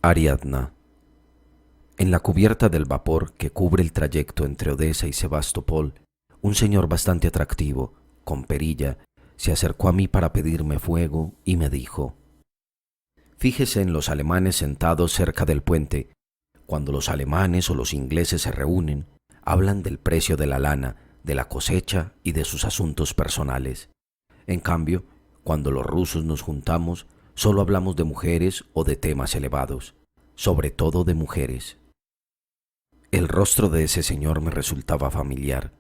Ariadna. En la cubierta del vapor que cubre el trayecto entre Odesa y Sebastopol, un señor bastante atractivo, con perilla, se acercó a mí para pedirme fuego y me dijo: «Fíjese en los alemanes sentados cerca del puente. Cuando los alemanes o los ingleses se reúnen, hablan del precio de la lana, de la cosecha y de sus asuntos personales. En cambio, cuando los rusos nos juntamos, solo hablamos de mujeres o de temas elevados, sobre todo de mujeres». El rostro de ese señor me resultaba familiar.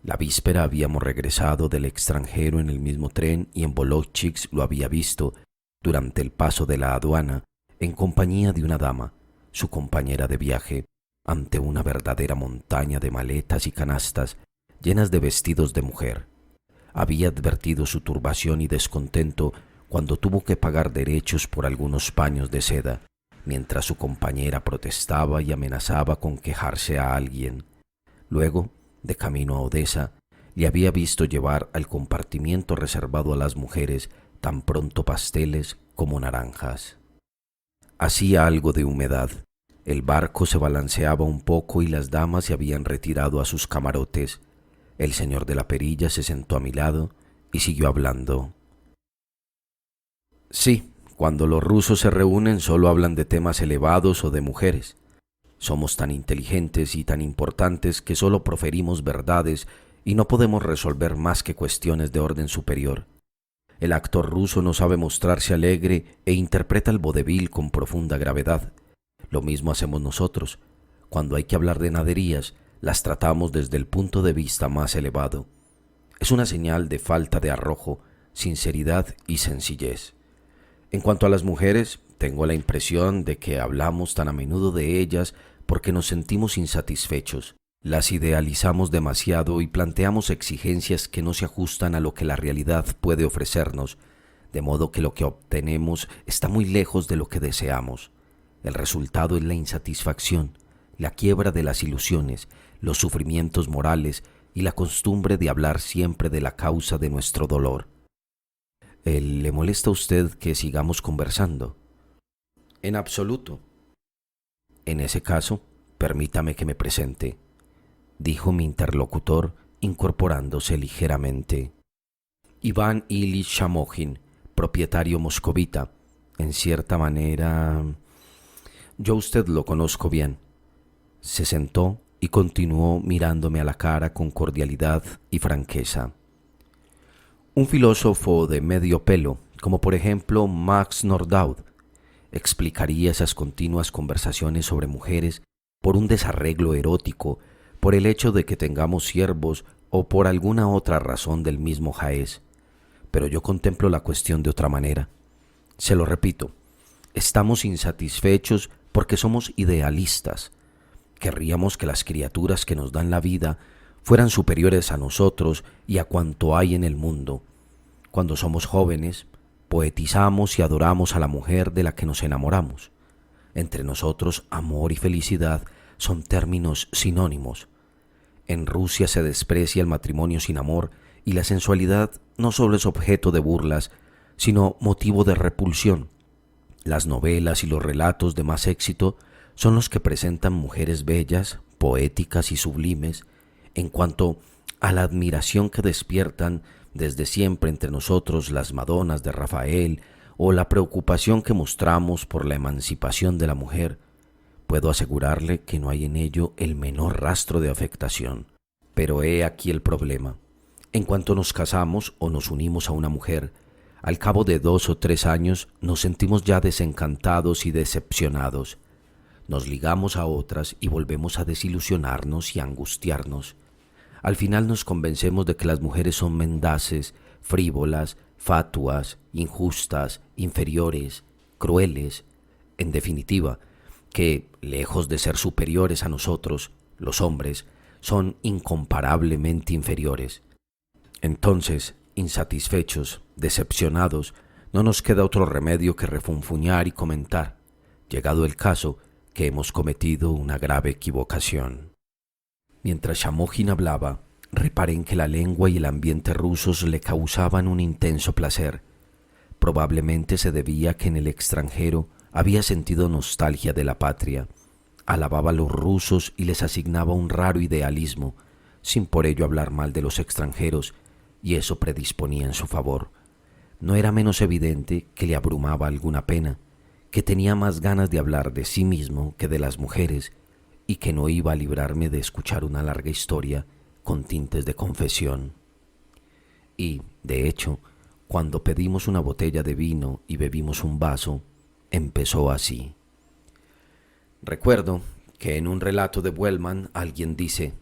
La víspera habíamos regresado del extranjero en el mismo tren y en Volotchik lo había visto, durante el paso de la aduana, en compañía de una dama, su compañera de viaje, ante una verdadera montaña de maletas y canastas llenas de vestidos de mujer. Había advertido su turbación y descontento cuando tuvo que pagar derechos por algunos paños de seda, mientras su compañera protestaba y amenazaba con quejarse a alguien. Luego, de camino a Odesa, le había visto llevar al compartimiento reservado a las mujeres tan pronto pasteles como naranjas. Hacía algo de humedad. El barco se balanceaba un poco y las damas se habían retirado a sus camarotes. El señor de la perilla se sentó a mi lado y siguió hablando. «Sí, cuando los rusos se reúnen solo hablan de temas elevados o de mujeres. Somos tan inteligentes y tan importantes que solo proferimos verdades y no podemos resolver más que cuestiones de orden superior. El actor ruso no sabe mostrarse alegre e interpreta el vodevil con profunda gravedad. Lo mismo hacemos nosotros. Cuando hay que hablar de naderías, las tratamos desde el punto de vista más elevado. Es una señal de falta de arrojo, sinceridad y sencillez. En cuanto a las mujeres, tengo la impresión de que hablamos tan a menudo de ellas porque nos sentimos insatisfechos. Las idealizamos demasiado y planteamos exigencias que no se ajustan a lo que la realidad puede ofrecernos, de modo que lo que obtenemos está muy lejos de lo que deseamos. El resultado es la insatisfacción, la quiebra de las ilusiones, los sufrimientos morales y la costumbre de hablar siempre de la causa de nuestro dolor». «¿Le molesta a usted que sigamos conversando?» «En absoluto». «En ese caso, permítame que me presente», dijo mi interlocutor, incorporándose ligeramente. «Iván Ilich Shamohin, propietario moscovita. En cierta manera, yo a usted lo conozco bien». Se sentó y continuó mirándome a la cara con cordialidad y franqueza. «Un filósofo de medio pelo, como por ejemplo Max Nordau, explicaría esas continuas conversaciones sobre mujeres por un desarreglo erótico, por el hecho de que tengamos siervos o por alguna otra razón del mismo jaez. Pero yo contemplo la cuestión de otra manera. Se lo repito, estamos insatisfechos porque somos idealistas. Querríamos que las criaturas que nos dan la vida fueran superiores a nosotros y a cuanto hay en el mundo. Cuando somos jóvenes, poetizamos y adoramos a la mujer de la que nos enamoramos. Entre nosotros, amor y felicidad son términos sinónimos. En Rusia se desprecia el matrimonio sin amor y la sensualidad no solo es objeto de burlas, sino motivo de repulsión. Las novelas y los relatos de más éxito son los que presentan mujeres bellas, poéticas y sublimes, en cuanto a la admiración que despiertan desde siempre entre nosotros las Madonas de Rafael o la preocupación que mostramos por la emancipación de la mujer. Puedo asegurarle que no hay en ello el menor rastro de afectación. Pero he aquí el problema. En cuanto nos casamos o nos unimos a una mujer, al cabo de 2 o 3 años nos sentimos ya desencantados y decepcionados. Nos ligamos a otras y volvemos a desilusionarnos y a angustiarnos. Al final nos convencemos de que las mujeres son mendaces, frívolas, fatuas, injustas, inferiores, crueles. En definitiva, que, lejos de ser superiores a nosotros, los hombres, son incomparablemente inferiores. Entonces, insatisfechos, decepcionados, no nos queda otro remedio que refunfuñar y comentar, llegado el caso, que hemos cometido una grave equivocación. Mientras Shamohin hablaba, reparé en que la lengua y el ambiente rusos le causaban un intenso placer. Probablemente se debía a que en el extranjero Había sentido nostalgia de la patria, alababa a los rusos y les asignaba un raro idealismo, sin por ello hablar mal de los extranjeros, y eso predisponía en su favor. No era menos evidente que le abrumaba alguna pena, que tenía más ganas de hablar de sí mismo que de las mujeres, y que no iba a librarme de escuchar una larga historia con tintes de confesión. Y, de hecho, cuando pedimos una botella de vino y bebimos un vaso, empezó así. Recuerdo que en un relato de Wellman alguien dice: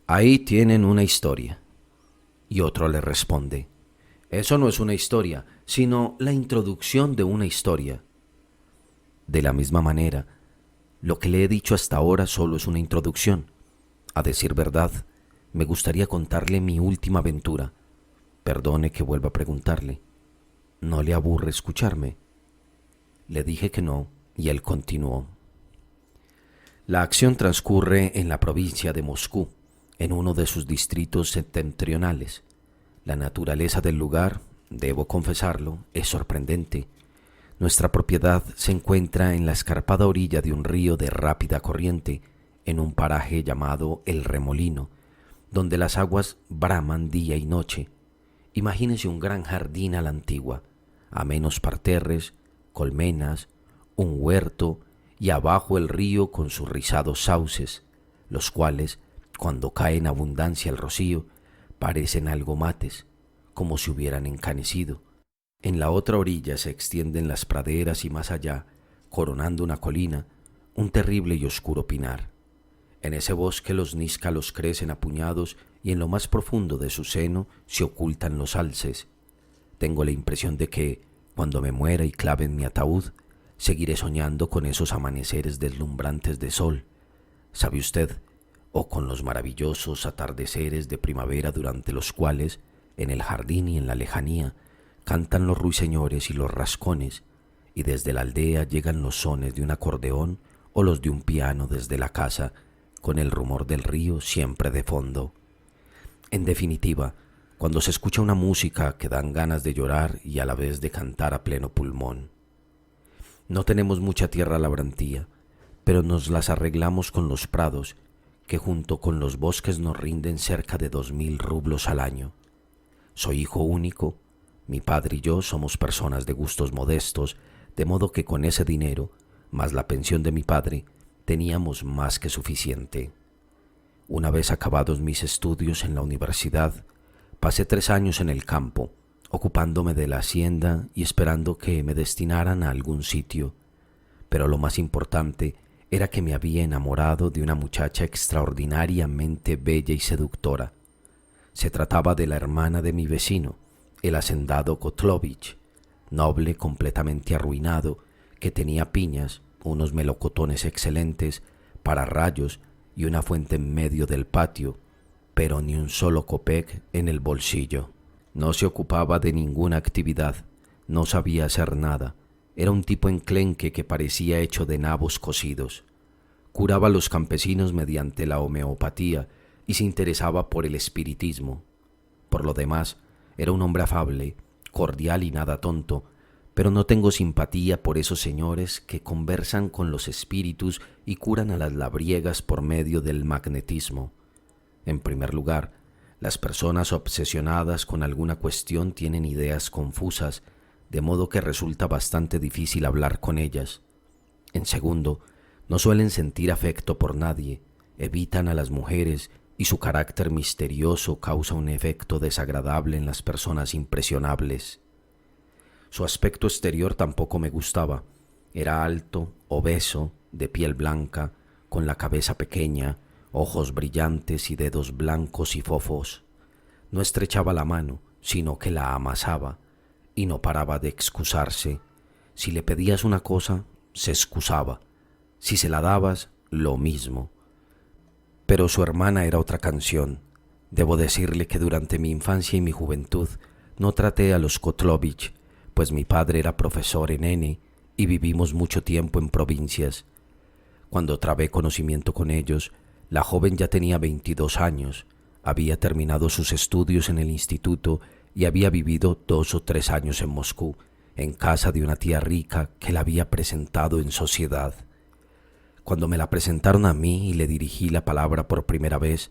«Ahí tienen una historia». Y otro le responde: «Eso no es una historia, sino la introducción de una historia». De la misma manera, lo que le he dicho hasta ahora solo es una introducción. A decir verdad, me gustaría contarle mi última aventura. Perdone que vuelva a preguntarle: ¿no le aburre escucharme? Le dije que no, y él continuó. La acción transcurre en la provincia de Moscú, en uno de sus distritos septentrionales. La naturaleza del lugar, debo confesarlo, es sorprendente. Nuestra propiedad se encuentra en la escarpada orilla de un río de rápida corriente, en un paraje llamado El Remolino, donde las aguas braman día y noche. Imagínese un gran jardín a la antigua, amenos parterres, colmenas, un huerto y abajo el río con sus rizados sauces, los cuales, cuando cae en abundancia el rocío, parecen algo mates, como si hubieran encanecido. En la otra orilla se extienden las praderas y más allá, coronando una colina, un terrible y oscuro pinar. En ese bosque los níscalos crecen a puñados y en lo más profundo de su seno se ocultan los alces. Tengo la impresión de que, cuando me muera y clave en mi ataúd, seguiré soñando con esos amaneceres deslumbrantes de sol, ¿sabe usted? O con los maravillosos atardeceres de primavera durante los cuales, en el jardín y en la lejanía, cantan los ruiseñores y los rascones, y desde la aldea llegan los sones de un acordeón o los de un piano desde la casa, con el rumor del río siempre de fondo. En definitiva, cuando se escucha una música que dan ganas de llorar y a la vez de cantar a pleno pulmón. No tenemos mucha tierra labrantía, pero nos las arreglamos con los prados, que junto con los bosques nos rinden cerca de 2000 rublos al año. Soy hijo único, mi padre y yo somos personas de gustos modestos, de modo que con ese dinero, más la pensión de mi padre, teníamos más que suficiente. Una vez acabados mis estudios en la universidad, pasé 3 años en el campo, ocupándome de la hacienda y esperando que me destinaran a algún sitio. Pero lo más importante era que me había enamorado de una muchacha extraordinariamente bella y seductora. Se trataba de la hermana de mi vecino, el hacendado Kotlovich, noble completamente arruinado, que tenía piñas, unos melocotones excelentes, pararrayos y una fuente en medio del patio, pero ni un solo kopek en el bolsillo. No se ocupaba de ninguna actividad, no sabía hacer nada. Era un tipo enclenque que parecía hecho de nabos cocidos. Curaba a los campesinos mediante la homeopatía y se interesaba por el espiritismo. Por lo demás, era un hombre afable, cordial y nada tonto, pero no tengo simpatía por esos señores que conversan con los espíritus y curan a las labriegas por medio del magnetismo. En primer lugar, las personas obsesionadas con alguna cuestión tienen ideas confusas, de modo que resulta bastante difícil hablar con ellas. En segundo, no suelen sentir afecto por nadie, evitan a las mujeres y su carácter misterioso causa un efecto desagradable en las personas impresionables. Su aspecto exterior tampoco me gustaba. Era alto, obeso, de piel blanca, con la cabeza pequeña, ojos brillantes y dedos blancos y fofos. No estrechaba la mano, sino que la amasaba, y no paraba de excusarse. Si le pedías una cosa, se excusaba. Si se la dabas, lo mismo. Pero su hermana era otra canción. Debo decirle que durante mi infancia y mi juventud no traté a los Kotlovich, pues mi padre era profesor en N y vivimos mucho tiempo en provincias. Cuando trabé conocimiento con ellos, la joven ya tenía 22 años, había terminado sus estudios en el instituto y había vivido 2 o 3 años en Moscú, en casa de una tía rica que la había presentado en sociedad. Cuando me la presentaron a mí y le dirigí la palabra por primera vez,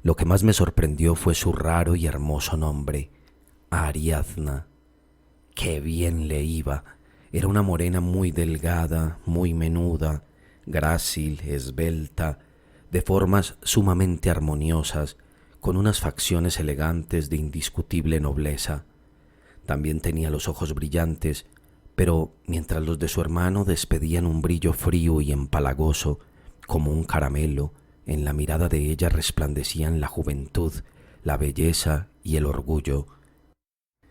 lo que más me sorprendió fue su raro y hermoso nombre, Ariadna. ¡Qué bien le iba! Era una morena muy delgada, muy menuda, grácil, esbelta, de formas sumamente armoniosas, con unas facciones elegantes de indiscutible nobleza. También tenía los ojos brillantes, pero mientras los de su hermano despedían un brillo frío y empalagoso, como un caramelo, en la mirada de ella resplandecían la juventud, la belleza y el orgullo.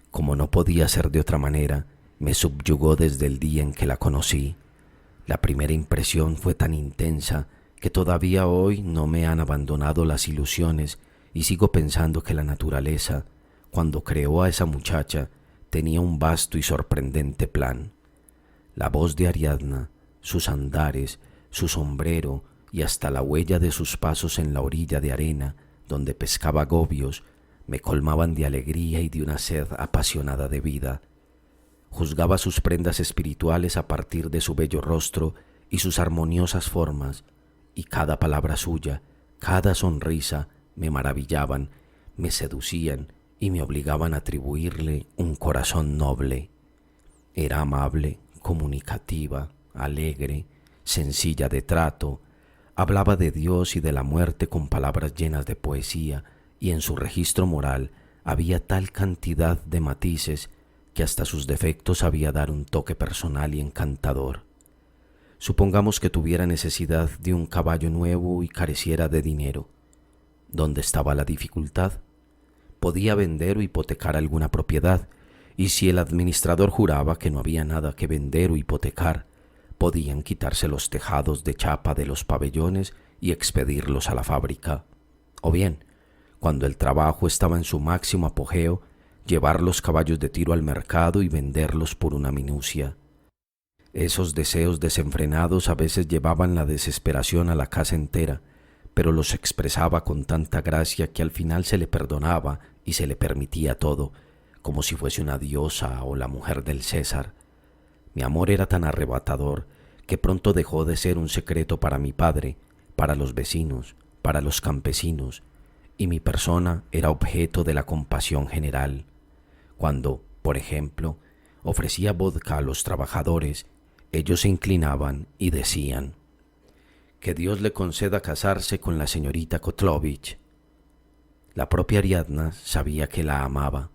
Como no podía ser de otra manera, me subyugó desde el día en que la conocí. La primera impresión fue tan intensa que todavía hoy no me han abandonado las ilusiones y sigo pensando que la naturaleza, cuando creó a esa muchacha, tenía un vasto y sorprendente plan. La voz de Ariadna, sus andares, su sombrero y hasta la huella de sus pasos en la orilla de arena donde pescaba gobios me colmaban de alegría y de una sed apasionada de vida. Juzgaba sus prendas espirituales a partir de su bello rostro y sus armoniosas formas, y cada palabra suya, cada sonrisa me maravillaban, me seducían y me obligaban a atribuirle un corazón noble. Era amable, comunicativa, alegre, sencilla de trato, hablaba de Dios y de la muerte con palabras llenas de poesía, y en su registro moral había tal cantidad de matices que hasta sus defectos sabía dar un toque personal y encantador. Supongamos que tuviera necesidad de un caballo nuevo y careciera de dinero. ¿Dónde estaba la dificultad? Podía vender o hipotecar alguna propiedad, y si el administrador juraba que no había nada que vender o hipotecar, podían quitarse los tejados de chapa de los pabellones y expedirlos a la fábrica. O bien, cuando el trabajo estaba en su máximo apogeo, llevar los caballos de tiro al mercado y venderlos por una minucia. Esos deseos desenfrenados a veces llevaban la desesperación a la casa entera, pero los expresaba con tanta gracia que al final se le perdonaba y se le permitía todo, como si fuese una diosa o la mujer del César. Mi amor era tan arrebatador que pronto dejó de ser un secreto para mi padre, para los vecinos, para los campesinos, y mi persona era objeto de la compasión general. Cuando, por ejemplo, ofrecía vodka a los trabajadores, ellos se inclinaban y decían: «Que Dios le conceda casarse con la señorita Kotlovich». La propia Ariadna sabía que la amaba.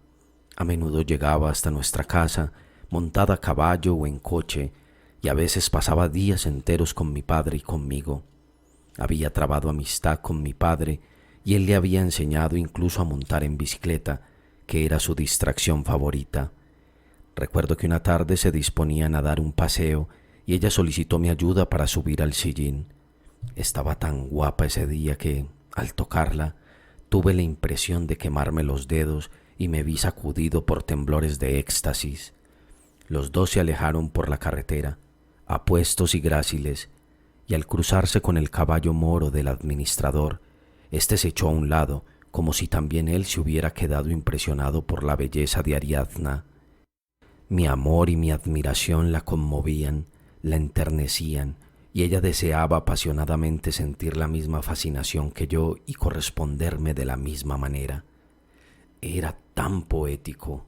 A menudo llegaba hasta nuestra casa, montada a caballo o en coche, y a veces pasaba días enteros con mi padre y conmigo. Había trabado amistad con mi padre, y él le había enseñado incluso a montar en bicicleta, que era su distracción favorita. Recuerdo que una tarde se disponían a dar un paseo y ella solicitó mi ayuda para subir al sillín. Estaba tan guapa ese día que, al tocarla, tuve la impresión de quemarme los dedos y me vi sacudido por temblores de éxtasis. Los dos se alejaron por la carretera, apuestos y gráciles, y al cruzarse con el caballo moro del administrador, éste se echó a un lado, como si también él se hubiera quedado impresionado por la belleza de Ariadna. Mi amor y mi admiración la conmovían, la enternecían, y ella deseaba apasionadamente sentir la misma fascinación que yo y corresponderme de la misma manera. Era tan poético.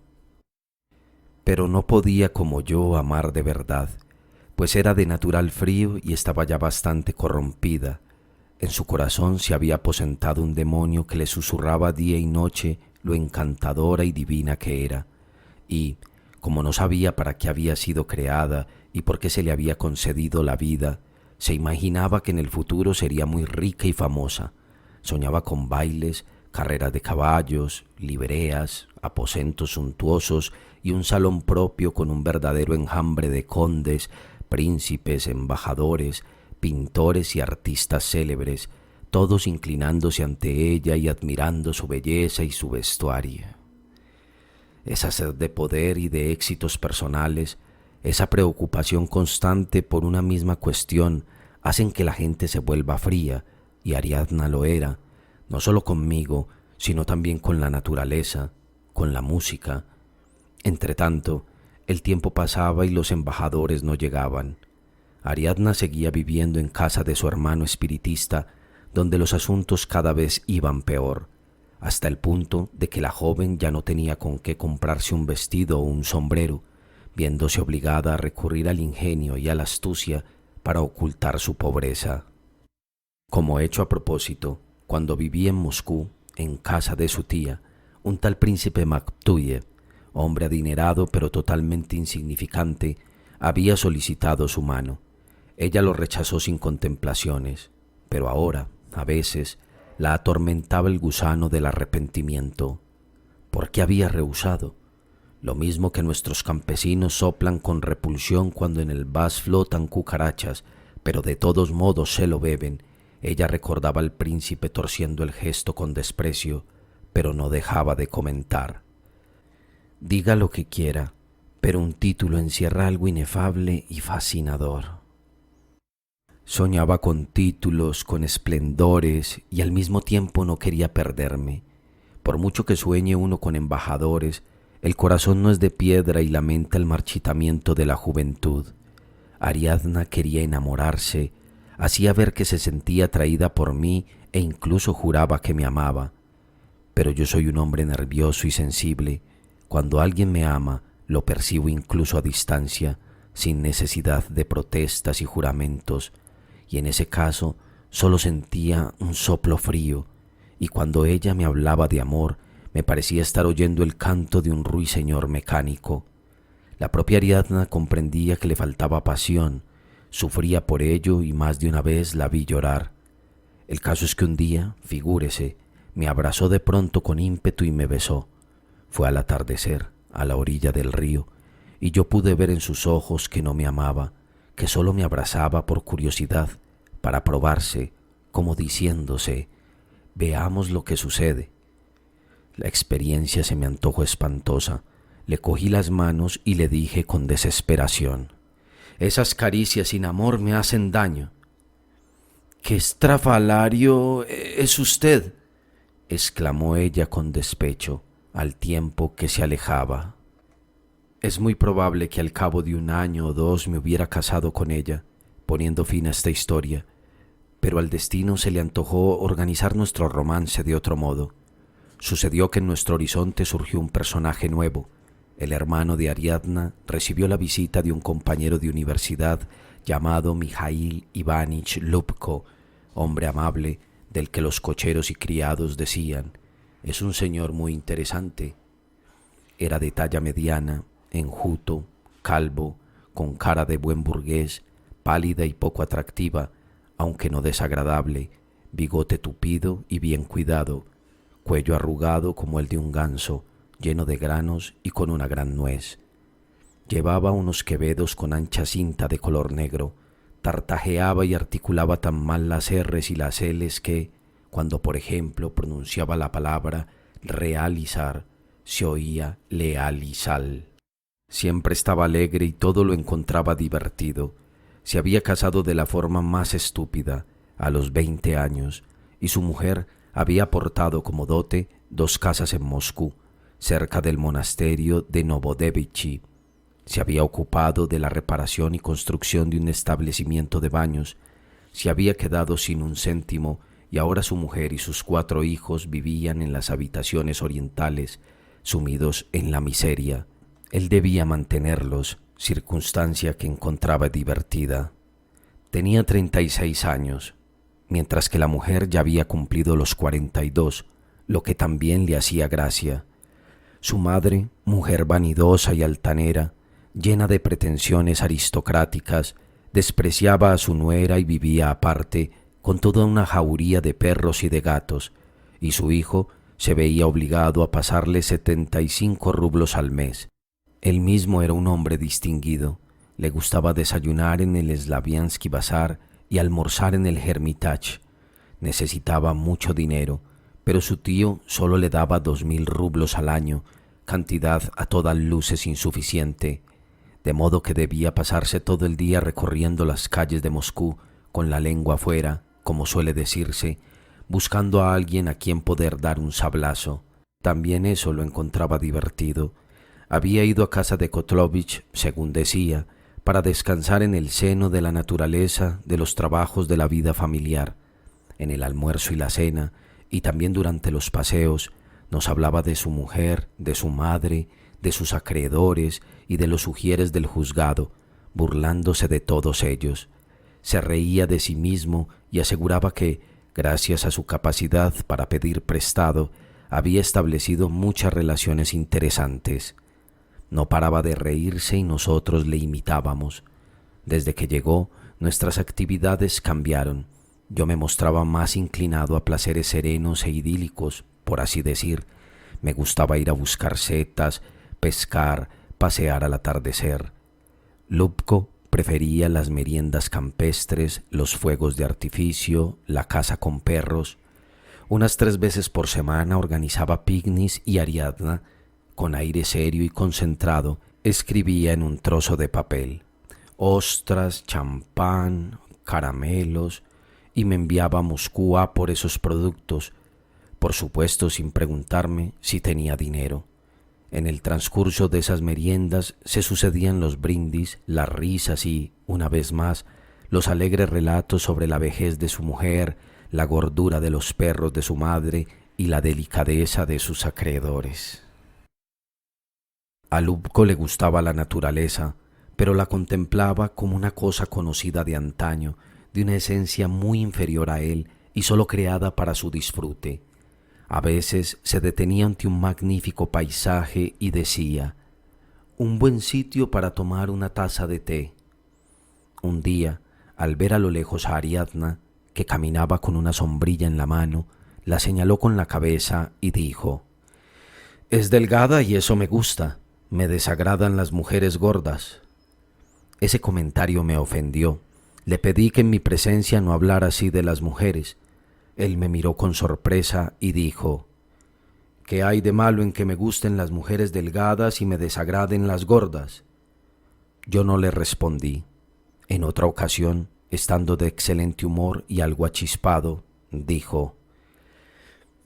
Pero no podía como yo amar de verdad, pues era de natural frío y estaba ya bastante corrompida. En su corazón se había aposentado un demonio que le susurraba día y noche lo encantadora y divina que era, y, como no sabía para qué había sido creada y por qué se le había concedido la vida, se imaginaba que en el futuro sería muy rica y famosa. Soñaba con bailes, carreras de caballos, libreas, aposentos suntuosos y un salón propio con un verdadero enjambre de condes, príncipes, embajadores, pintores y artistas célebres, todos inclinándose ante ella y admirando su belleza y su vestuario. Esa sed de poder y de éxitos personales, esa preocupación constante por una misma cuestión, hacen que la gente se vuelva fría, y Ariadna lo era, no solo conmigo, sino también con la naturaleza, con la música. Entretanto, El tiempo pasaba y los embajadores no llegaban. Ariadna seguía viviendo en casa de su hermano espiritista, donde los asuntos cada vez iban peor, hasta el punto de que la joven ya no tenía con qué comprarse un vestido o un sombrero, viéndose obligada a recurrir al ingenio y a la astucia para ocultar su pobreza. Como hecho a propósito, cuando vivía en Moscú, en casa de su tía, un tal príncipe Maktuyev, hombre adinerado pero totalmente insignificante, había solicitado su mano. Ella lo rechazó sin contemplaciones, pero ahora, a veces, la atormentaba el gusano del arrepentimiento. ¿Por qué había rehusado? Lo mismo que nuestros campesinos soplan con repulsión cuando en el vas flotan cucarachas, pero de todos modos se lo beben. Ella recordaba al príncipe torciendo el gesto con desprecio, pero no dejaba de comentar. Diga lo que quiera, pero un título encierra algo inefable y fascinador. Soñaba con títulos, con esplendores, y al mismo tiempo no quería perderme. Por mucho que sueñe uno con embajadores, el corazón no es de piedra y lamenta el marchitamiento de la juventud. Ariadna quería enamorarse, hacía ver que se sentía atraída por mí e incluso juraba que me amaba. Pero yo soy un hombre nervioso y sensible. Cuando alguien me ama, lo percibo incluso a distancia, sin necesidad de protestas y juramentos, y en ese caso solo sentía un soplo frío, y cuando ella me hablaba de amor, me parecía estar oyendo el canto de un ruiseñor mecánico. La propia Ariadna comprendía que le faltaba pasión, sufría por ello y más de una vez la vi llorar. El caso es que un día, figúrese, me abrazó de pronto con ímpetu y me besó. Fue al atardecer, a la orilla del río, y yo pude ver en sus ojos que no me amaba, que solo me abrazaba por curiosidad, para probarse, como diciéndose, veamos lo que sucede. La experiencia se me antojó espantosa. Le cogí las manos y le dije con desesperación, esas caricias sin amor me hacen daño. ¡Qué estrafalario es usted!, exclamó ella con despecho, al tiempo que se alejaba. Es muy probable que al cabo de 1 año o 2 me hubiera casado con ella, poniendo fin a esta historia, pero al destino se le antojó organizar nuestro romance de otro modo. Sucedió que en nuestro horizonte surgió un personaje nuevo. El hermano de Ariadna recibió la visita de un compañero de universidad llamado Mijail Ivanich Lupko, hombre amable del que los cocheros y criados decían, es un señor muy interesante. Era de talla mediana, enjuto, calvo, con cara de buen burgués, pálida y poco atractiva, aunque no desagradable, bigote tupido y bien cuidado, cuello arrugado como el de un ganso, lleno de granos y con una gran nuez. Llevaba unos quevedos con ancha cinta de color negro, tartajeaba y articulaba tan mal las R's y las L's que, cuando por ejemplo pronunciaba la palabra realizar, se oía lealizal. Siempre estaba alegre y todo lo encontraba divertido. Se había casado de la forma más estúpida, a los 20 años, y su mujer había aportado como dote 2 casas en Moscú, cerca del monasterio de Novodevichy. Se había ocupado de la reparación y construcción de un establecimiento de baños, se había quedado sin un céntimo y ahora su mujer y sus 4 hijos vivían en las habitaciones orientales, sumidos en la miseria. Él debía mantenerlos, circunstancia que encontraba divertida. Tenía 36 años, mientras que la mujer ya había cumplido los 42, lo que también le hacía gracia. Su madre, mujer vanidosa y altanera, llena de pretensiones aristocráticas, despreciaba a su nuera y vivía aparte con toda una jauría de perros y de gatos, y su hijo se veía obligado a pasarle 75 rublos al mes. Él mismo era un hombre distinguido, le gustaba desayunar en el Slaviansky Bazar y almorzar en el Hermitage. Necesitaba mucho dinero, pero su tío solo le daba 2000 rublos al año, cantidad a todas luces insuficiente, de modo que debía pasarse todo el día recorriendo las calles de Moscú con la lengua afuera, como suele decirse, buscando a alguien a quien poder dar un sablazo. También eso lo encontraba divertido. Había ido a casa de Kotlovich, según decía, para descansar en el seno de la naturaleza, de los trabajos de la vida familiar. En el almuerzo y la cena, y también durante los paseos, nos hablaba de su mujer, de su madre, de sus acreedores y de los ujieres del juzgado, burlándose de todos ellos. Se reía de sí mismo y aseguraba que, gracias a su capacidad para pedir prestado, había establecido muchas relaciones interesantes. No paraba de reírse y nosotros le imitábamos. Desde que llegó, nuestras actividades cambiaron. Yo me mostraba más inclinado a placeres serenos e idílicos, por así decir. Me gustaba ir a buscar setas, pescar, pasear al atardecer. Lubko prefería las meriendas campestres, los fuegos de artificio, la caza con perros. Unas 3 veces por semana organizaba picnics y Ariadna, con aire serio y concentrado, escribía en un trozo de papel: ostras, champán, caramelos, y me enviaba a Moscú a por esos productos, por supuesto sin preguntarme si tenía dinero. En el transcurso de esas meriendas se sucedían los brindis, las risas y, una vez más, los alegres relatos sobre la vejez de su mujer, la gordura de los perros de su madre y la delicadeza de sus acreedores. A Lubko le gustaba la naturaleza, pero la contemplaba como una cosa conocida de antaño, de una esencia muy inferior a él y solo creada para su disfrute. A veces se detenía ante un magnífico paisaje y decía: «Un buen sitio para tomar una taza de té». Un día, al ver a lo lejos a Ariadna, que caminaba con una sombrilla en la mano, la señaló con la cabeza y dijo: «Es delgada y eso me gusta. Me desagradan las mujeres gordas». Ese comentario me ofendió. Le pedí que en mi presencia no hablara así de las mujeres. Él me miró con sorpresa y dijo: «¿Qué hay de malo en que me gusten las mujeres delgadas y me desagraden las gordas?». Yo no le respondí. En otra ocasión, estando de excelente humor y algo achispado, dijo: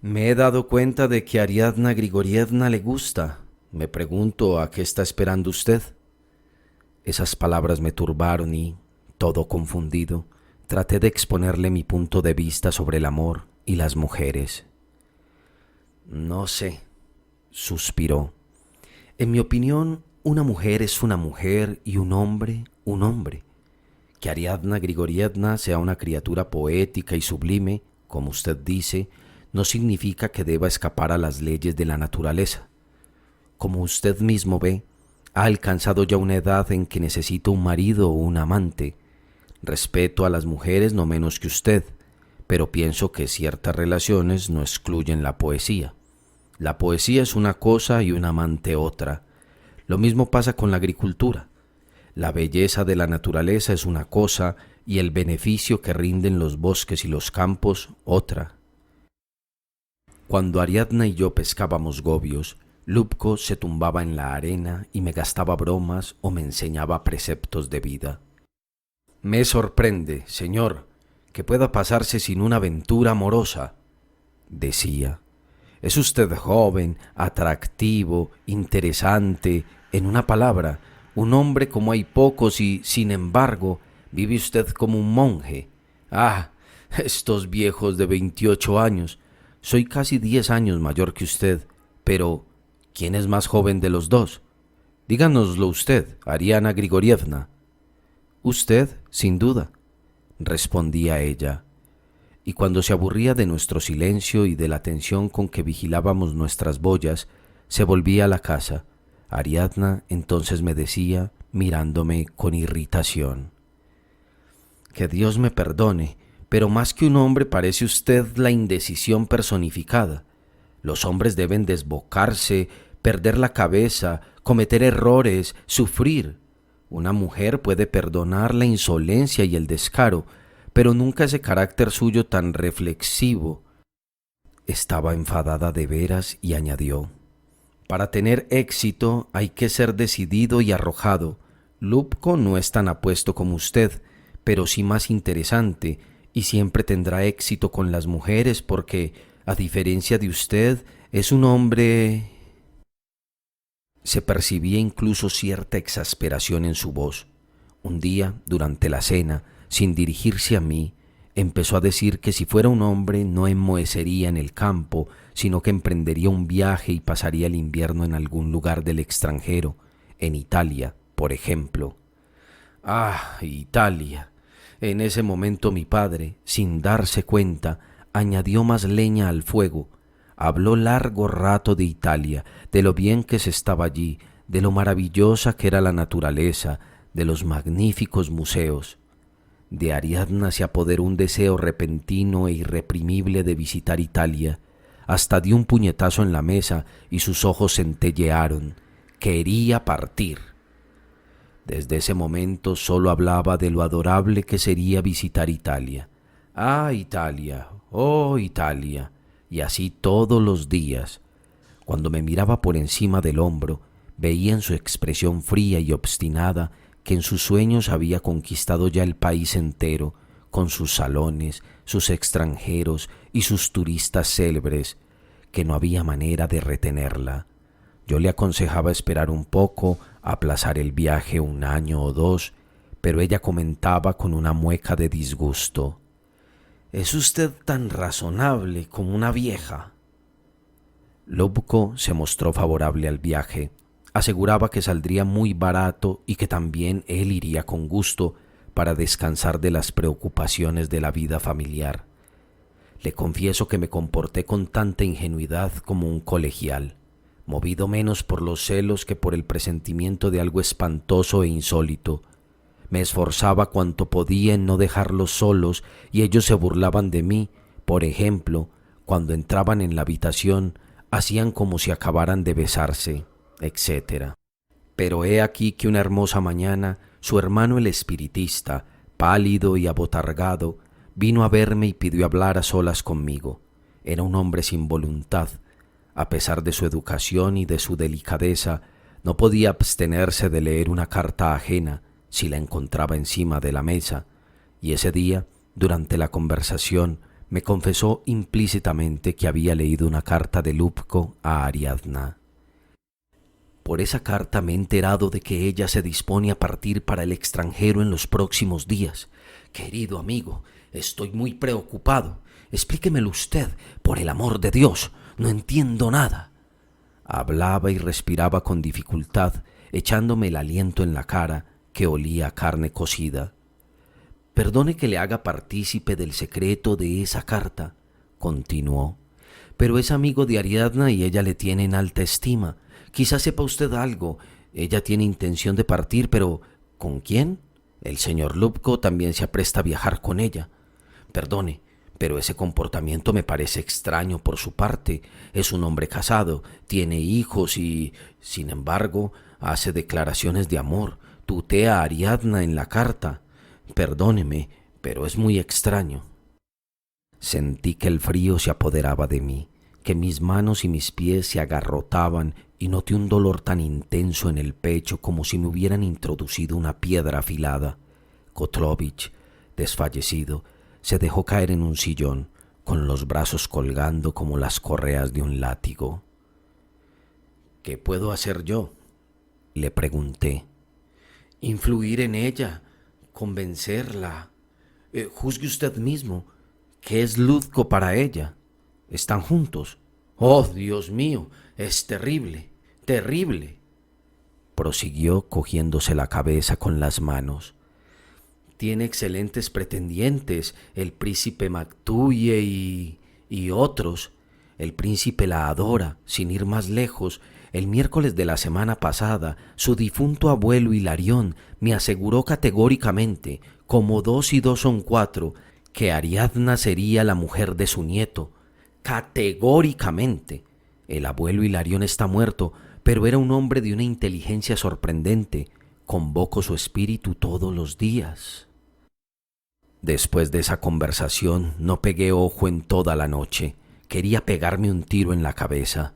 «Me he dado cuenta de que a Ariadna Grigorievna le gusta. Me pregunto a qué está esperando usted». Esas palabras me turbaron y, todo confundido, traté de exponerle mi punto de vista sobre el amor y las mujeres. «No sé», suspiró. «En mi opinión, una mujer es una mujer y un hombre, un hombre. Que Ariadna Grigorievna sea una criatura poética y sublime, como usted dice, no significa que deba escapar a las leyes de la naturaleza. Como usted mismo ve, ha alcanzado ya una edad en que necesita un marido o un amante. Respeto a las mujeres no menos que usted, pero pienso que ciertas relaciones no excluyen la poesía. La poesía es una cosa y un amante otra. Lo mismo pasa con la agricultura. La belleza de la naturaleza es una cosa y el beneficio que rinden los bosques y los campos otra». Cuando Ariadna y yo pescábamos gobios, Lubko se tumbaba en la arena y me gastaba bromas o me enseñaba preceptos de vida. «Me sorprende, señor, que pueda pasarse sin una aventura amorosa», decía. «Es usted joven, atractivo, interesante, en una palabra, un hombre como hay pocos y, sin embargo, vive usted como un monje. Ah, estos viejos de 28 años. Soy casi 10 años mayor que usted, pero ¿quién es más joven de los dos? Díganoslo usted, Ariadna Grigorievna». «Usted, sin duda», respondía ella. Y cuando se aburría de nuestro silencio y de la atención con que vigilábamos nuestras boyas, se volvía a la casa. Ariadna entonces me decía, mirándome con irritación: «Que Dios me perdone, pero más que un hombre parece usted la indecisión personificada. Los hombres deben desbocarse, perder la cabeza, cometer errores, sufrir. Una mujer puede perdonar la insolencia y el descaro, pero nunca ese carácter suyo tan reflexivo». Estaba enfadada de veras y añadió: «Para tener éxito hay que ser decidido y arrojado. Lubko no es tan apuesto como usted, pero sí más interesante, y siempre tendrá éxito con las mujeres porque, a diferencia de usted, es un hombre...». Se percibía incluso cierta exasperación en su voz. Un día, durante la cena, sin dirigirse a mí, empezó a decir que si fuera un hombre no enmohecería en el campo, sino que emprendería un viaje y pasaría el invierno en algún lugar del extranjero, en Italia, por ejemplo. ¡Ah, Italia! En ese momento mi padre, sin darse cuenta, añadió más leña al fuego. Habló largo rato de Italia, de lo bien que se estaba allí, de lo maravillosa que era la naturaleza, de los magníficos museos. De Ariadna se apoderó un deseo repentino e irreprimible de visitar Italia. Hasta dio un puñetazo en la mesa y sus ojos centellearon. Quería partir. Desde ese momento solo hablaba de lo adorable que sería visitar Italia. ¡Ah, Italia! ¡Oh, Italia! Y así todos los días. Cuando me miraba por encima del hombro, veía en su expresión fría y obstinada que en sus sueños había conquistado ya el país entero, con sus salones, sus extranjeros y sus turistas célebres, que no había manera de retenerla. Yo le aconsejaba esperar un poco, aplazar el viaje 1 año o 2, pero ella comentaba con una mueca de disgusto: «Es usted tan razonable como una vieja». Lubko se mostró favorable al viaje. Aseguraba que saldría muy barato y que también él iría con gusto para descansar de las preocupaciones de la vida familiar. Le confieso que me comporté con tanta ingenuidad como un colegial, movido menos por los celos que por el presentimiento de algo espantoso e insólito. Me esforzaba cuanto podía en no dejarlos solos y ellos se burlaban de mí. Por ejemplo, cuando entraban en la habitación, hacían como si acabaran de besarse, etc. Pero he aquí que una hermosa mañana su hermano el espiritista, pálido y abotargado, vino a verme y pidió hablar a solas conmigo. Era un hombre sin voluntad. A pesar de su educación y de su delicadeza, no podía abstenerse de leer una carta ajena si la encontraba encima de la mesa, y ese día, durante la conversación, me confesó implícitamente que había leído una carta de Lubko a Ariadna. Por esa carta me he enterado de que ella se dispone a partir para el extranjero en los próximos días. Querido amigo, estoy muy preocupado. Explíquemelo usted, por el amor de Dios. No entiendo nada. Hablaba y respiraba con dificultad, echándome el aliento en la cara, que olía a carne cocida. Perdone que le haga partícipe del secreto de esa carta, continuó, pero es amigo de Ariadna y ella le tiene en alta estima. Quizás sepa usted algo. Ella tiene intención de partir, pero ¿con quién? El señor Lubko también se apresta a viajar con ella. Perdone, pero ese comportamiento me parece extraño por su parte. Es un hombre casado, tiene hijos y, sin embargo, hace declaraciones de amor. Tutea a Ariadna en la carta. Perdóneme, pero es muy extraño. Sentí que el frío se apoderaba de mí, que mis manos y mis pies se agarrotaban y noté un dolor tan intenso en el pecho como si me hubieran introducido una piedra afilada. Kotlovich, desfallecido, se dejó caer en un sillón, con los brazos colgando como las correas de un látigo. «¿Qué puedo hacer yo?», le pregunté. «Influir en ella, convencerla. Juzgue usted mismo. ¿Qué es Lubko para ella? ¿Están juntos? ¡Oh, Dios mío! Es terrible, terrible», prosiguió cogiéndose la cabeza con las manos. «Tiene excelentes pretendientes, el príncipe Mactuye y otros. El príncipe la adora, sin ir más lejos. El miércoles de la semana pasada, su difunto abuelo Hilarión me aseguró categóricamente, como 2 y 2 son 4, que Ariadna sería la mujer de su nieto. Categóricamente. El abuelo Hilarión está muerto, pero era un hombre de una inteligencia sorprendente. Convoco su espíritu todos los días». Después de esa conversación no pegué ojo en toda la noche. Quería pegarme un tiro en la cabeza.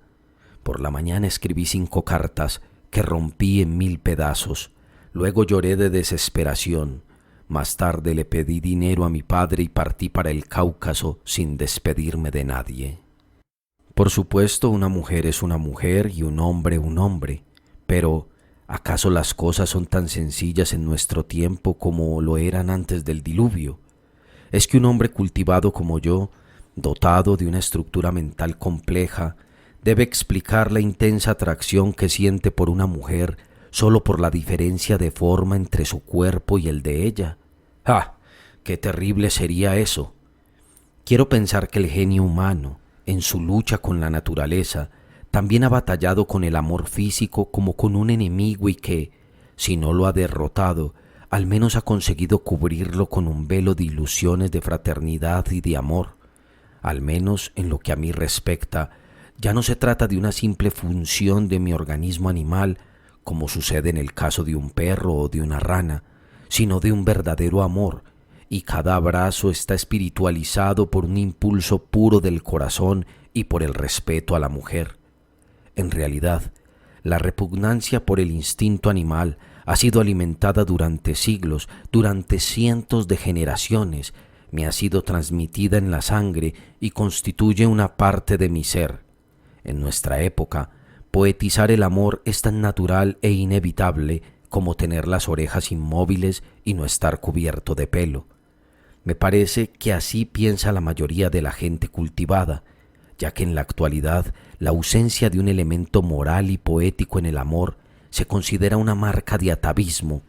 Por la mañana escribí 5 cartas que rompí en 1000 pedazos. Luego lloré de desesperación. Más tarde le pedí dinero a mi padre y partí para el Cáucaso sin despedirme de nadie. Por supuesto, una mujer es una mujer y un hombre, Pero, ¿acaso las cosas son tan sencillas en nuestro tiempo como lo eran antes del diluvio? ¿Es que un hombre cultivado como yo, dotado de una estructura mental compleja, debe explicar la intensa atracción que siente por una mujer solo por la diferencia de forma entre su cuerpo y el de ella? ¡Ah! ¡Qué terrible sería eso! Quiero pensar que el genio humano, en su lucha con la naturaleza, también ha batallado con el amor físico como con un enemigo y que, si no lo ha derrotado, al menos ha conseguido cubrirlo con un velo de ilusiones de fraternidad y de amor. Al menos en lo que a mí respecta, ya no se trata de una simple función de mi organismo animal, como sucede en el caso de un perro o de una rana, sino de un verdadero amor, y cada abrazo está espiritualizado por un impulso puro del corazón y por el respeto a la mujer. En realidad, la repugnancia por el instinto animal ha sido alimentada durante siglos, durante cientos de generaciones, me ha sido transmitida en la sangre y constituye una parte de mi ser. En nuestra época, poetizar el amor es tan natural e inevitable como tener las orejas inmóviles y no estar cubierto de pelo. Me parece que así piensa la mayoría de la gente cultivada, ya que en la actualidad la ausencia de un elemento moral y poético en el amor se considera una marca de atavismo.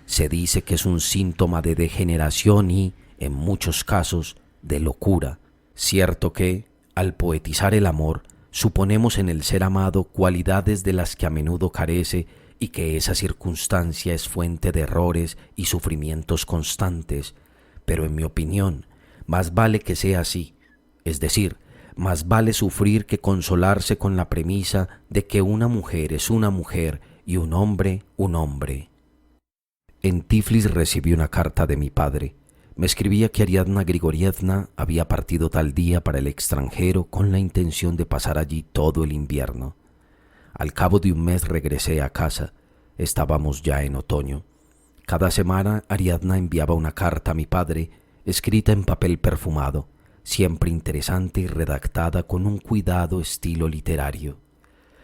Se dice que es un síntoma de degeneración y, en muchos casos, de locura. Cierto que, al poetizar el amor, suponemos en el ser amado cualidades de las que a menudo carece y que esa circunstancia es fuente de errores y sufrimientos constantes, pero en mi opinión, más vale que sea así, es decir, más vale sufrir que consolarse con la premisa de que una mujer es una mujer y un hombre un hombre. En Tiflis recibí una carta de mi padre. Me escribía que Ariadna Grigorievna había partido tal día para el extranjero con la intención de pasar allí todo el invierno. Al cabo de un mes regresé a casa. Estábamos ya en otoño. Cada semana Ariadna enviaba una carta a mi padre, escrita en papel perfumado, siempre interesante y redactada con un cuidado estilo literario.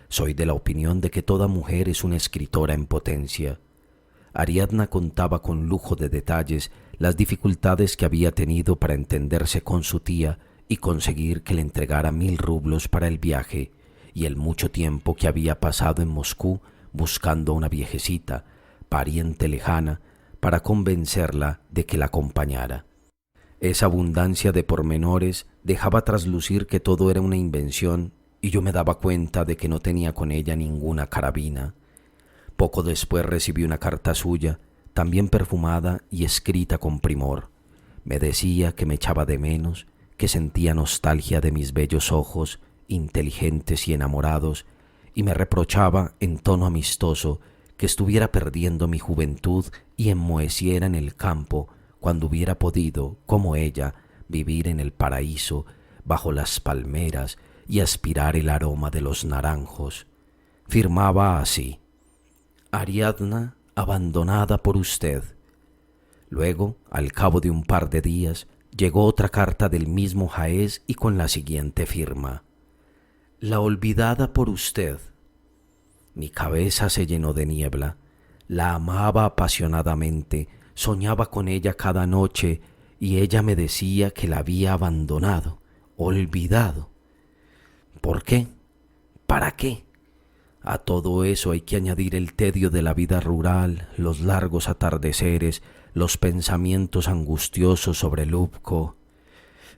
Soy de la opinión de que toda mujer es una escritora en potencia. Ariadna contaba con lujo de detalles las dificultades que había tenido para entenderse con su tía y conseguir que le entregara 1000 rublos para el viaje, y el mucho tiempo que había pasado en Moscú buscando a una viejecita, pariente lejana, para convencerla de que la acompañara. Esa abundancia de pormenores dejaba traslucir que todo era una invención y yo me daba cuenta de que no tenía con ella ninguna carabina. Poco después recibí una carta suya, también perfumada y escrita con primor. Me decía que me echaba de menos, que sentía nostalgia de mis bellos ojos, inteligentes y enamorados, y me reprochaba en tono amistoso que estuviera perdiendo mi juventud y enmoheciera en el campo cuando hubiera podido, como ella, vivir en el paraíso, bajo las palmeras y aspirar el aroma de los naranjos. Firmaba así: Ariadna, abandonada por usted. Luego, al cabo de un par de días, llegó otra carta del mismo jaez y con la siguiente firma: La olvidada por usted. Mi cabeza se llenó de niebla. La amaba apasionadamente, soñaba con ella cada noche y ella me decía que la había abandonado, olvidado. ¿Por qué? ¿Para qué? A todo eso hay que añadir el tedio de la vida rural, los largos atardeceres, los pensamientos angustiosos sobre Lubko.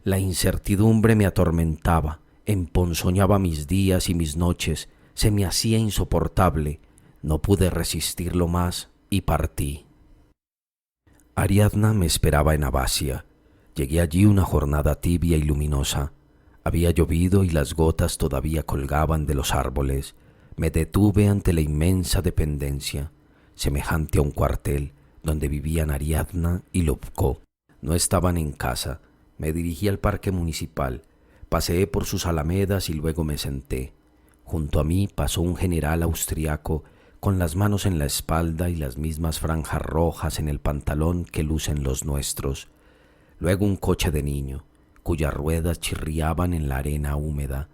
La incertidumbre me atormentaba, emponzoñaba mis días y mis noches, se me hacía insoportable. No pude resistirlo más y partí. Ariadna me esperaba en Abasia. Llegué allí una jornada tibia y luminosa. Había llovido y las gotas todavía colgaban de los árboles. Me detuve ante la inmensa dependencia, semejante a un cuartel, donde vivían Ariadna y Lubko. No estaban en casa. Me dirigí al parque municipal. Paseé por sus alamedas y luego me senté. Junto a mí pasó un general austriaco con las manos en la espalda y las mismas franjas rojas en el pantalón que lucen los nuestros. Luego un coche de niño, cuyas ruedas chirriaban en la arena húmeda.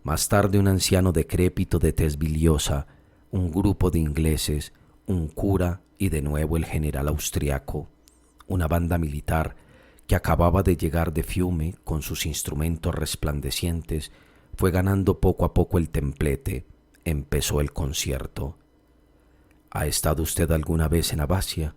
Más tarde un anciano decrépito de tez biliosa, un grupo de ingleses, un cura y de nuevo el general austriaco, una banda militar que acababa de llegar de Fiume con sus instrumentos resplandecientes, fue ganando poco a poco el templete. Empezó el concierto. ¿Ha estado usted alguna vez en Abacia?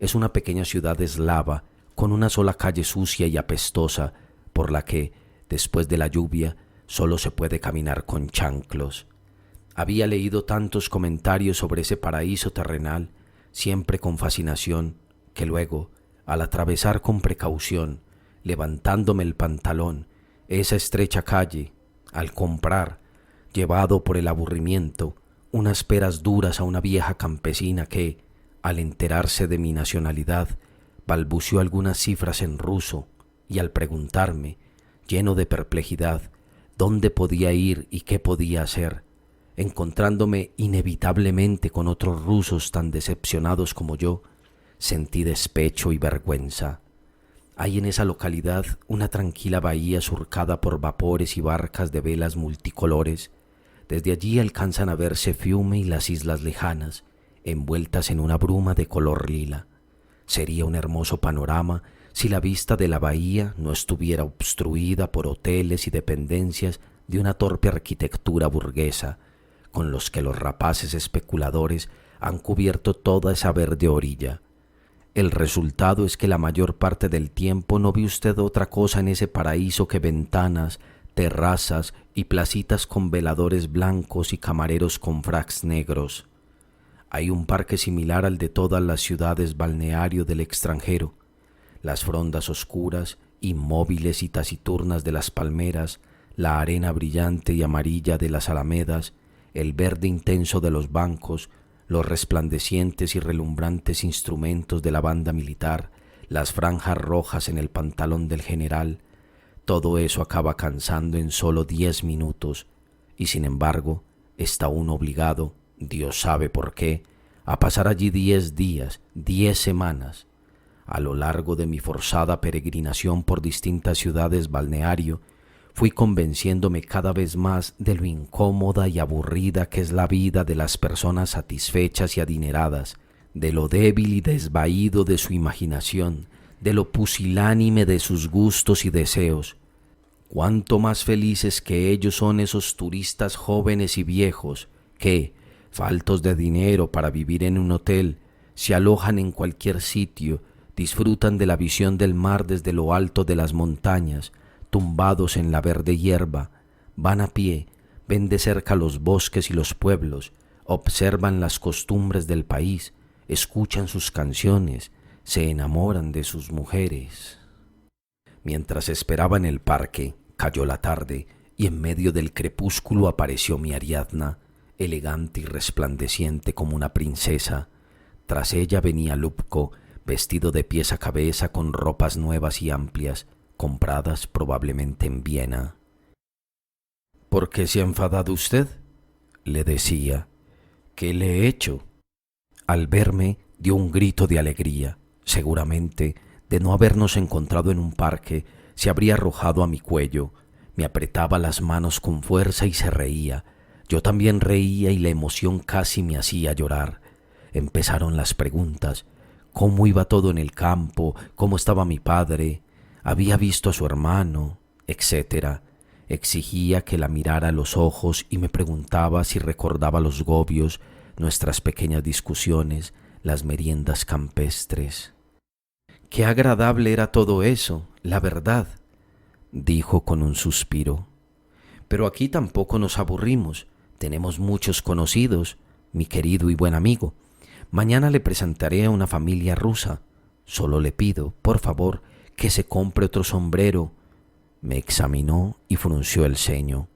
Es una pequeña ciudad eslava con una sola calle sucia y apestosa por la que, después de la lluvia, solo se puede caminar con chanclos. Había leído tantos comentarios sobre ese paraíso terrenal, siempre con fascinación, que luego, al atravesar con precaución, levantándome el pantalón, esa estrecha calle, al comprar, llevado por el aburrimiento, unas peras duras a una vieja campesina que, al enterarse de mi nacionalidad, balbuceó algunas cifras en ruso y al preguntarme, lleno de perplejidad, dónde podía ir y qué podía hacer, encontrándome inevitablemente con otros rusos tan decepcionados como yo, sentí despecho y vergüenza. Hay en esa localidad una tranquila bahía surcada por vapores y barcas de velas multicolores. Desde allí alcanzan a verse Fiume y las islas lejanas, envueltas en una bruma de color lila. Sería un hermoso panorama si la vista de la bahía no estuviera obstruida por hoteles y dependencias de una torpe arquitectura burguesa, con los que los rapaces especuladores han cubierto toda esa verde orilla. El resultado es que la mayor parte del tiempo no ve usted otra cosa en ese paraíso que ventanas, terrazas y placitas con veladores blancos y camareros con fracs negros. Hay un parque similar al de todas las ciudades balneario del extranjero. Las frondas oscuras, inmóviles y taciturnas de las palmeras, la arena brillante y amarilla de las alamedas, el verde intenso de los bancos, los resplandecientes y relumbrantes instrumentos de la banda militar, las franjas rojas en el pantalón del general, todo eso acaba cansando en solo 10 minutos, y sin embargo está uno obligado, Dios sabe por qué, a pasar allí 10 días, 10 semanas. A lo largo de mi forzada peregrinación por distintas ciudades balneario, fui convenciéndome cada vez más de lo incómoda y aburrida que es la vida de las personas satisfechas y adineradas, de lo débil y desvaído de su imaginación, de lo pusilánime de sus gustos y deseos. Cuánto más felices que ellos son esos turistas jóvenes y viejos que, faltos de dinero para vivir en un hotel, se alojan en cualquier sitio, disfrutan de la visión del mar desde lo alto de las montañas, tumbados en la verde hierba, van a pie, ven de cerca los bosques y los pueblos, observan las costumbres del país, escuchan sus canciones, se enamoran de sus mujeres. Mientras esperaba en el parque, cayó la tarde y en medio del crepúsculo apareció mi Ariadna, elegante y resplandeciente como una princesa. Tras ella venía Lupko, vestido de pies a cabeza con ropas nuevas y amplias, compradas probablemente en Viena. ¿Por qué se ha enfadado usted?, le decía. ¿Qué le he hecho? Al verme dio un grito de alegría. Seguramente, de no habernos encontrado en un parque, se habría arrojado a mi cuello. Me apretaba las manos con fuerza y se reía. Yo también reía y la emoción casi me hacía llorar. Empezaron las preguntas. ¿Cómo iba todo en el campo? ¿Cómo estaba mi padre? ¿Había visto a su hermano? Etcétera. Exigía que la mirara a los ojos y me preguntaba si recordaba los gobios, nuestras pequeñas discusiones, las meriendas campestres. Qué agradable era todo eso, la verdad, dijo con un suspiro. Pero aquí tampoco nos aburrimos, tenemos muchos conocidos, mi querido y buen amigo. Mañana le presentaré a una familia rusa. Solo le pido, por favor, que se compre otro sombrero. Me examinó y frunció el ceño.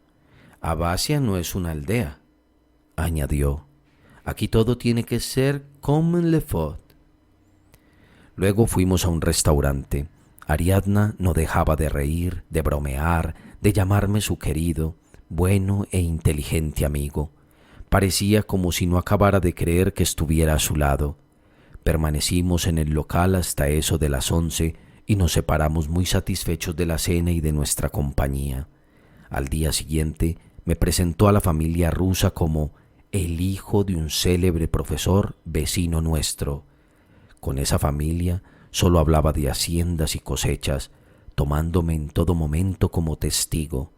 Abacia no es una aldea, añadió. Aquí todo tiene que ser comme il le faut. Luego fuimos a un restaurante. Ariadna no dejaba de reír, de bromear, de llamarme su querido, bueno e inteligente amigo. Parecía como si no acabara de creer que estuviera a su lado. Permanecimos en el local hasta eso de las 11 y nos separamos muy satisfechos de la cena y de nuestra compañía. Al día siguiente me presentó a la familia rusa como el hijo de un célebre profesor vecino nuestro. Con esa familia solo hablaba de haciendas y cosechas, tomándome en todo momento como testigo.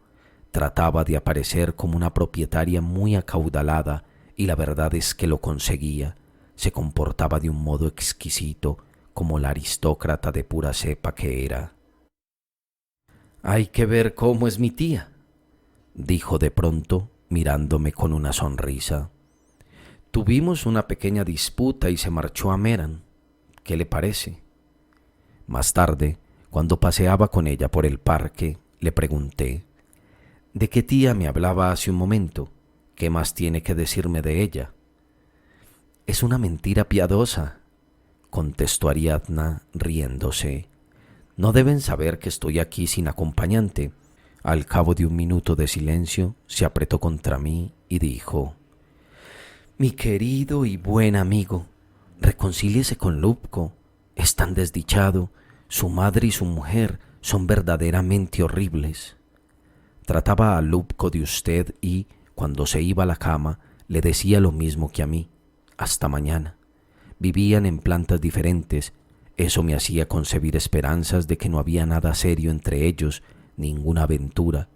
Trataba de aparecer como una propietaria muy acaudalada y la verdad es que lo conseguía. Se comportaba de un modo exquisito, como la aristócrata de pura cepa que era. «Hay que ver cómo es mi tía», dijo de pronto, mirándome con una sonrisa. «Tuvimos una pequeña disputa y se marchó a Meran. ¿Qué le parece?». Más tarde, cuando paseaba con ella por el parque, le pregunté: «¿De qué tía me hablaba hace un momento? ¿Qué más tiene que decirme de ella?». «Es una mentira piadosa», contestó Ariadna riéndose. «No deben saber que estoy aquí sin acompañante». Al cabo de un minuto de silencio, se apretó contra mí y dijo: «Mi querido y buen amigo, reconcíliese con Lupko. Es tan desdichado. Su madre y su mujer son verdaderamente horribles». Trataba a Lupko de usted y, cuando se iba a la cama, le decía lo mismo que a mí: «Hasta mañana». Vivían en plantas diferentes. Eso me hacía concebir esperanzas de que no había nada serio entre ellos, ninguna aventura.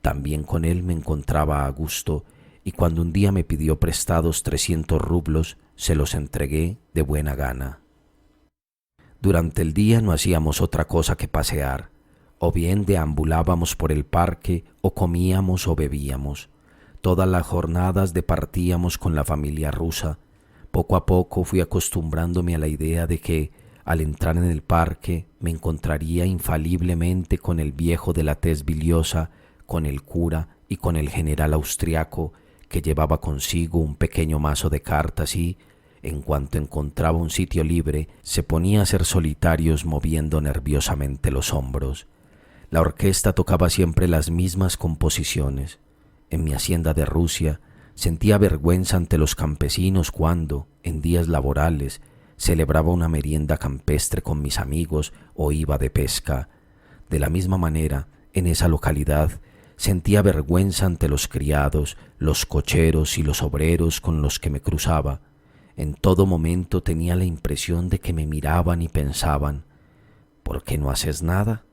También con él me encontraba a gusto, y cuando un día me pidió prestados 300 rublos, se los entregué de buena gana. Durante el día no hacíamos otra cosa que pasear. O bien deambulábamos por el parque, o comíamos o bebíamos. Todas las jornadas departíamos con la familia rusa. Poco a poco fui acostumbrándome a la idea de que, al entrar en el parque, me encontraría infaliblemente con el viejo de la tez biliosa, con el cura y con el general austriaco, que llevaba consigo un pequeño mazo de cartas y, en cuanto encontraba un sitio libre, se ponía a hacer solitarios moviendo nerviosamente los hombros. La orquesta tocaba siempre las mismas composiciones. En mi hacienda de Rusia sentía vergüenza ante los campesinos cuando, en días laborales, celebraba una merienda campestre con mis amigos o iba de pesca. De la misma manera, en esa localidad, sentía vergüenza ante los criados, los cocheros y los obreros con los que me cruzaba. En todo momento tenía la impresión de que me miraban y pensaban: «¿Por qué no haces nada?».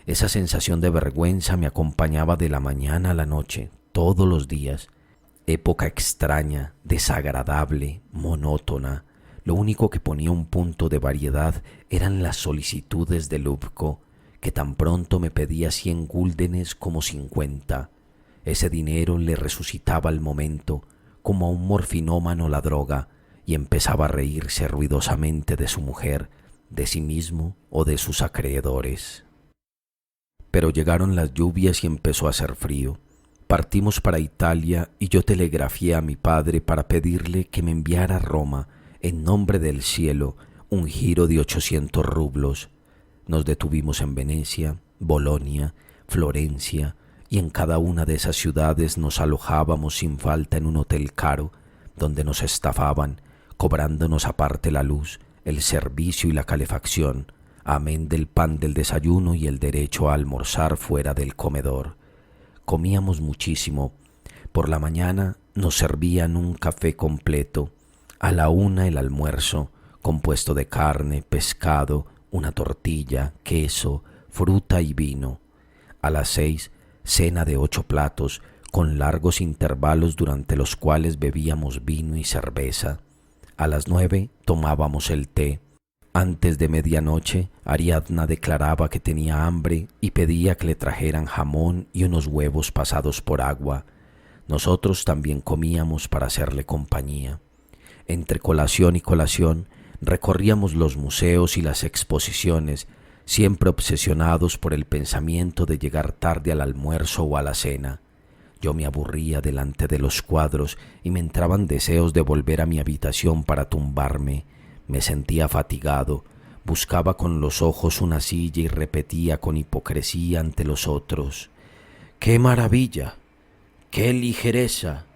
Esa sensación de vergüenza me acompañaba de la mañana a la noche, todos los días. Época extraña, desagradable, monótona. Lo único que ponía un punto de variedad eran las solicitudes de Lupko, que tan pronto me pedía 100 guldenes como 50. Ese dinero le resucitaba al momento, como a un morfinómano la droga, y empezaba a reírse ruidosamente de su mujer, de sí mismo o de sus acreedores. Pero llegaron las lluvias y empezó a hacer frío. Partimos para Italia y yo telegrafié a mi padre para pedirle que me enviara a Roma, en nombre del cielo, un giro de 800 rublos. Nos detuvimos en Venecia, Bolonia, Florencia, y en cada una de esas ciudades nos alojábamos sin falta en un hotel caro, donde nos estafaban, cobrándonos aparte la luz, el servicio y la calefacción, amén del pan del desayuno y el derecho a almorzar fuera del comedor. Comíamos muchísimo. Por la mañana nos servían un café completo. A la 1 el almuerzo, compuesto de carne, pescado, una tortilla, queso, fruta y vino. A las 6, cena de 8 platos, con largos intervalos durante los cuales bebíamos vino y cerveza. A las 9 tomábamos el té. Antes de medianoche, Ariadna declaraba que tenía hambre y pedía que le trajeran jamón y unos huevos pasados por agua. Nosotros también comíamos para hacerle compañía. Entre colación y colación, recorríamos los museos y las exposiciones, siempre obsesionados por el pensamiento de llegar tarde al almuerzo o a la cena. Yo me aburría delante de los cuadros y me entraban deseos de volver a mi habitación para tumbarme. Me sentía fatigado, buscaba con los ojos una silla y repetía con hipocresía ante los otros: «¡Qué maravilla! ¡Qué ligereza!».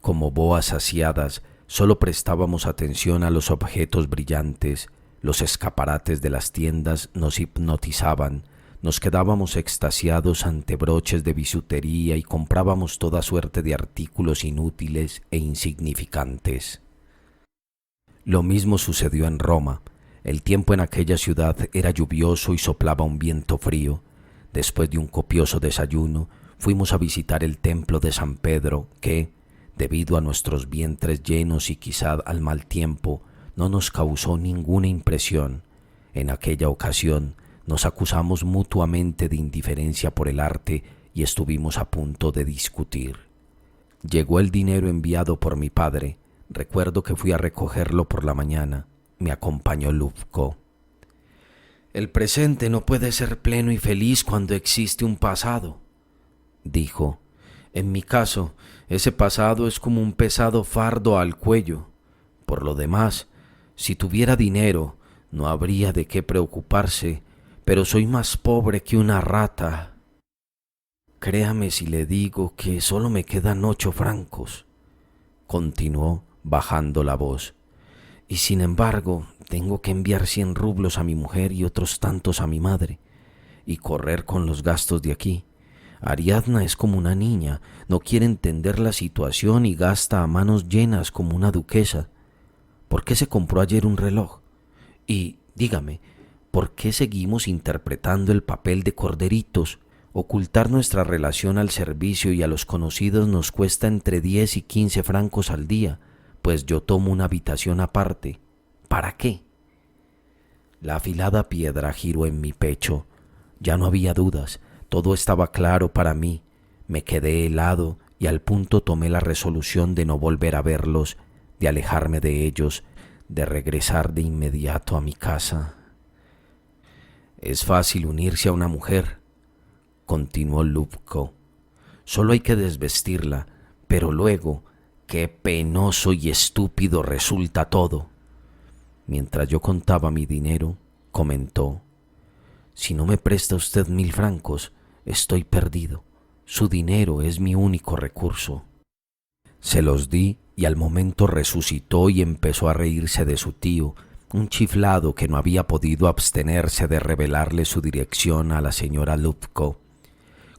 Como boas saciadas, solo prestábamos atención a los objetos brillantes. Los escaparates de las tiendas nos hipnotizaban, Nos quedábamos extasiados ante broches de bisutería y comprábamos toda suerte de artículos inútiles e insignificantes. Lo mismo sucedió en Roma. El tiempo en aquella ciudad era lluvioso y soplaba un viento frío. Después de un copioso desayuno, fuimos a visitar el templo de San Pedro que, debido a nuestros vientres llenos y quizá al mal tiempo, no nos causó ninguna impresión. En aquella ocasión nos acusamos mutuamente de indiferencia por el arte y estuvimos a punto de discutir. Llegó el dinero enviado por mi padre. Recuerdo que fui a recogerlo por la mañana. Me acompañó Lubko. «El presente no puede ser pleno y feliz cuando existe un pasado», dijo. «En mi caso, ese pasado es como un pesado fardo al cuello. Por lo demás, si tuviera dinero, no habría de qué preocuparse, pero soy más pobre que una rata. Créame si le digo que solo me quedan 8 francos», continuó bajando la voz. «Y sin embargo, tengo que enviar 100 rublos a mi mujer y otros tantos a mi madre, y correr con los gastos de aquí. Ariadna es como una niña, no quiere entender la situación y gasta a manos llenas como una duquesa. ¿Por qué se compró ayer un reloj? Y, dígame, ¿por qué seguimos interpretando el papel de corderitos? Ocultar nuestra relación al servicio y a los conocidos nos cuesta entre 10 y 15 francos al día, pues yo tomo una habitación aparte. ¿Para qué?». La afilada piedra giró en mi pecho. Ya no había dudas, todo estaba claro para mí. Me quedé helado y al punto tomé la resolución de no volver a verlos, de alejarme de ellos, de regresar de inmediato a mi casa. «Es fácil unirse a una mujer», continuó Lubko. «Solo hay que desvestirla, pero luego, qué penoso y estúpido resulta todo». Mientras yo contaba mi dinero, comentó: «Si no me presta usted 1000 francos, estoy perdido. Su dinero es mi único recurso». Se los di y al momento resucitó y empezó a reírse de su tío, un chiflado que no había podido abstenerse de revelarle su dirección a la señora Lubko.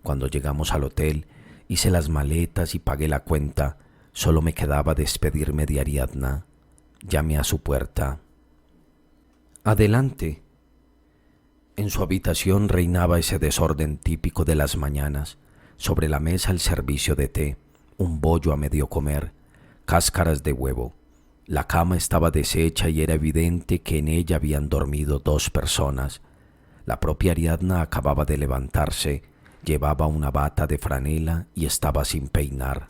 Cuando llegamos al hotel, hice las maletas y pagué la cuenta. Solo me quedaba despedirme de Ariadna. Llamé a su puerta. «Adelante». En su habitación reinaba ese desorden típico de las mañanas. Sobre la mesa el servicio de té, un bollo a medio comer, cáscaras de huevo. La cama estaba deshecha y era evidente que en ella habían dormido 2 personas. La propia Ariadna acababa de levantarse, llevaba una bata de franela y estaba sin peinar.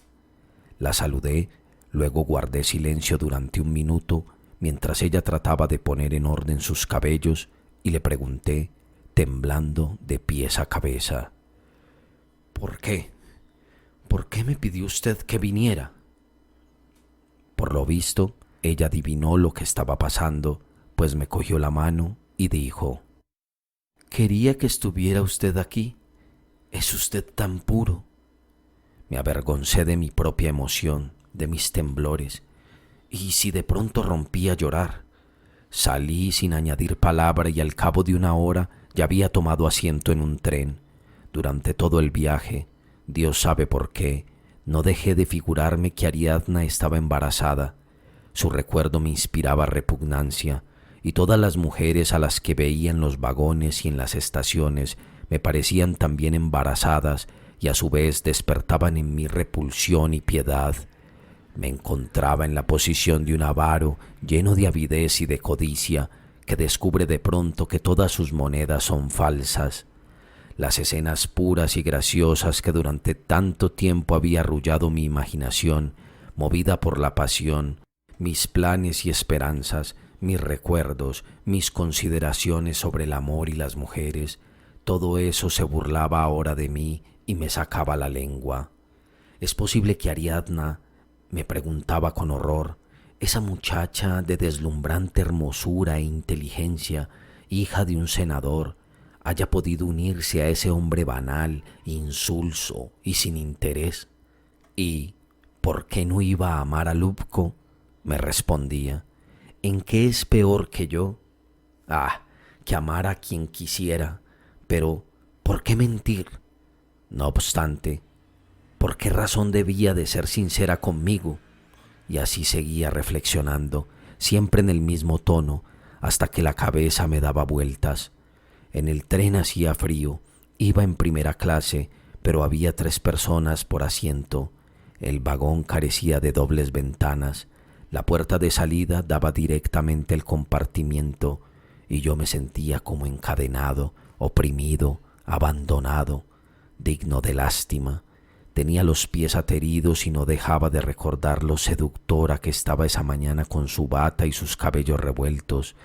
La saludé, luego guardé silencio durante 1 minuto mientras ella trataba de poner en orden sus cabellos y le pregunté, temblando de pies a cabeza: «¿Por qué? ¿Por qué me pidió usted que viniera?». Por lo visto, ella adivinó lo que estaba pasando, pues me cogió la mano y dijo: «Quería que estuviera usted aquí. Es usted tan puro». Me avergoncé de mi propia emoción, de mis temblores, y si de pronto rompí a llorar. Salí sin añadir palabra y al cabo de 1 hora ya había tomado asiento en un tren. Durante todo el viaje, Dios sabe por qué, no dejé de figurarme que Ariadna estaba embarazada. Su recuerdo me inspiraba repugnancia, y todas las mujeres a las que veía en los vagones y en las estaciones me parecían también embarazadas y a su vez despertaban en mí repulsión y piedad. Me encontraba en la posición de un avaro lleno de avidez y de codicia que descubre de pronto que todas sus monedas son falsas. Las escenas puras y graciosas que durante tanto tiempo había arrullado mi imaginación, movida por la pasión, mis planes y esperanzas, mis recuerdos, mis consideraciones sobre el amor y las mujeres, todo eso se burlaba ahora de mí y me sacaba la lengua. ¿Es posible que Ariadna, me preguntaba con horror, esa muchacha de deslumbrante hermosura e inteligencia, hija de un senador, haya podido unirse a ese hombre banal, insulso y sin interés? ¿Y por qué no iba a amar a Lubko? Me respondía. ¿En qué es peor que yo? Ah, que amar a quien quisiera, pero ¿Por qué mentir? No obstante, ¿por qué razón debía de ser sincera conmigo? Y así seguía reflexionando, siempre en el mismo tono, hasta que la cabeza me daba vueltas. En el tren hacía frío, iba en primera clase, pero había 3 personas por asiento. El vagón carecía de dobles ventanas. La puerta de salida daba directamente al compartimiento y yo me sentía como encadenado, oprimido, abandonado, digno de lástima. Tenía los pies ateridos y no dejaba de recordar lo seductora que estaba esa mañana con su bata y sus cabellos revueltos.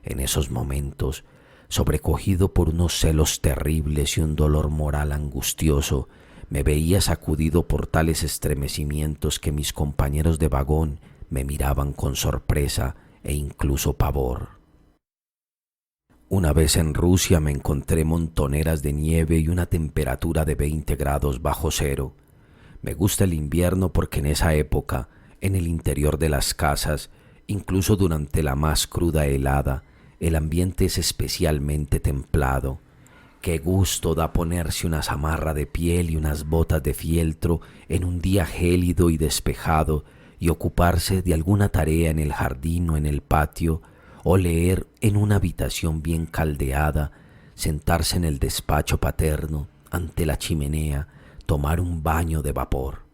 En esos momentos, sobrecogido por unos celos terribles y un dolor moral angustioso, me veía sacudido por tales estremecimientos que mis compañeros de vagón me miraban con sorpresa e incluso pavor. Una vez en Rusia me encontré montoneras de nieve y una temperatura de 20 grados bajo cero. Me gusta el invierno porque en esa época, en el interior de las casas, incluso durante la más cruda helada, el ambiente es especialmente templado. Qué gusto da ponerse una zamarra de piel y unas botas de fieltro en un día gélido y despejado y ocuparse de alguna tarea en el jardín o en el patio, o leer en una habitación bien caldeada, sentarse en el despacho paterno, ante la chimenea, tomar un baño de vapor.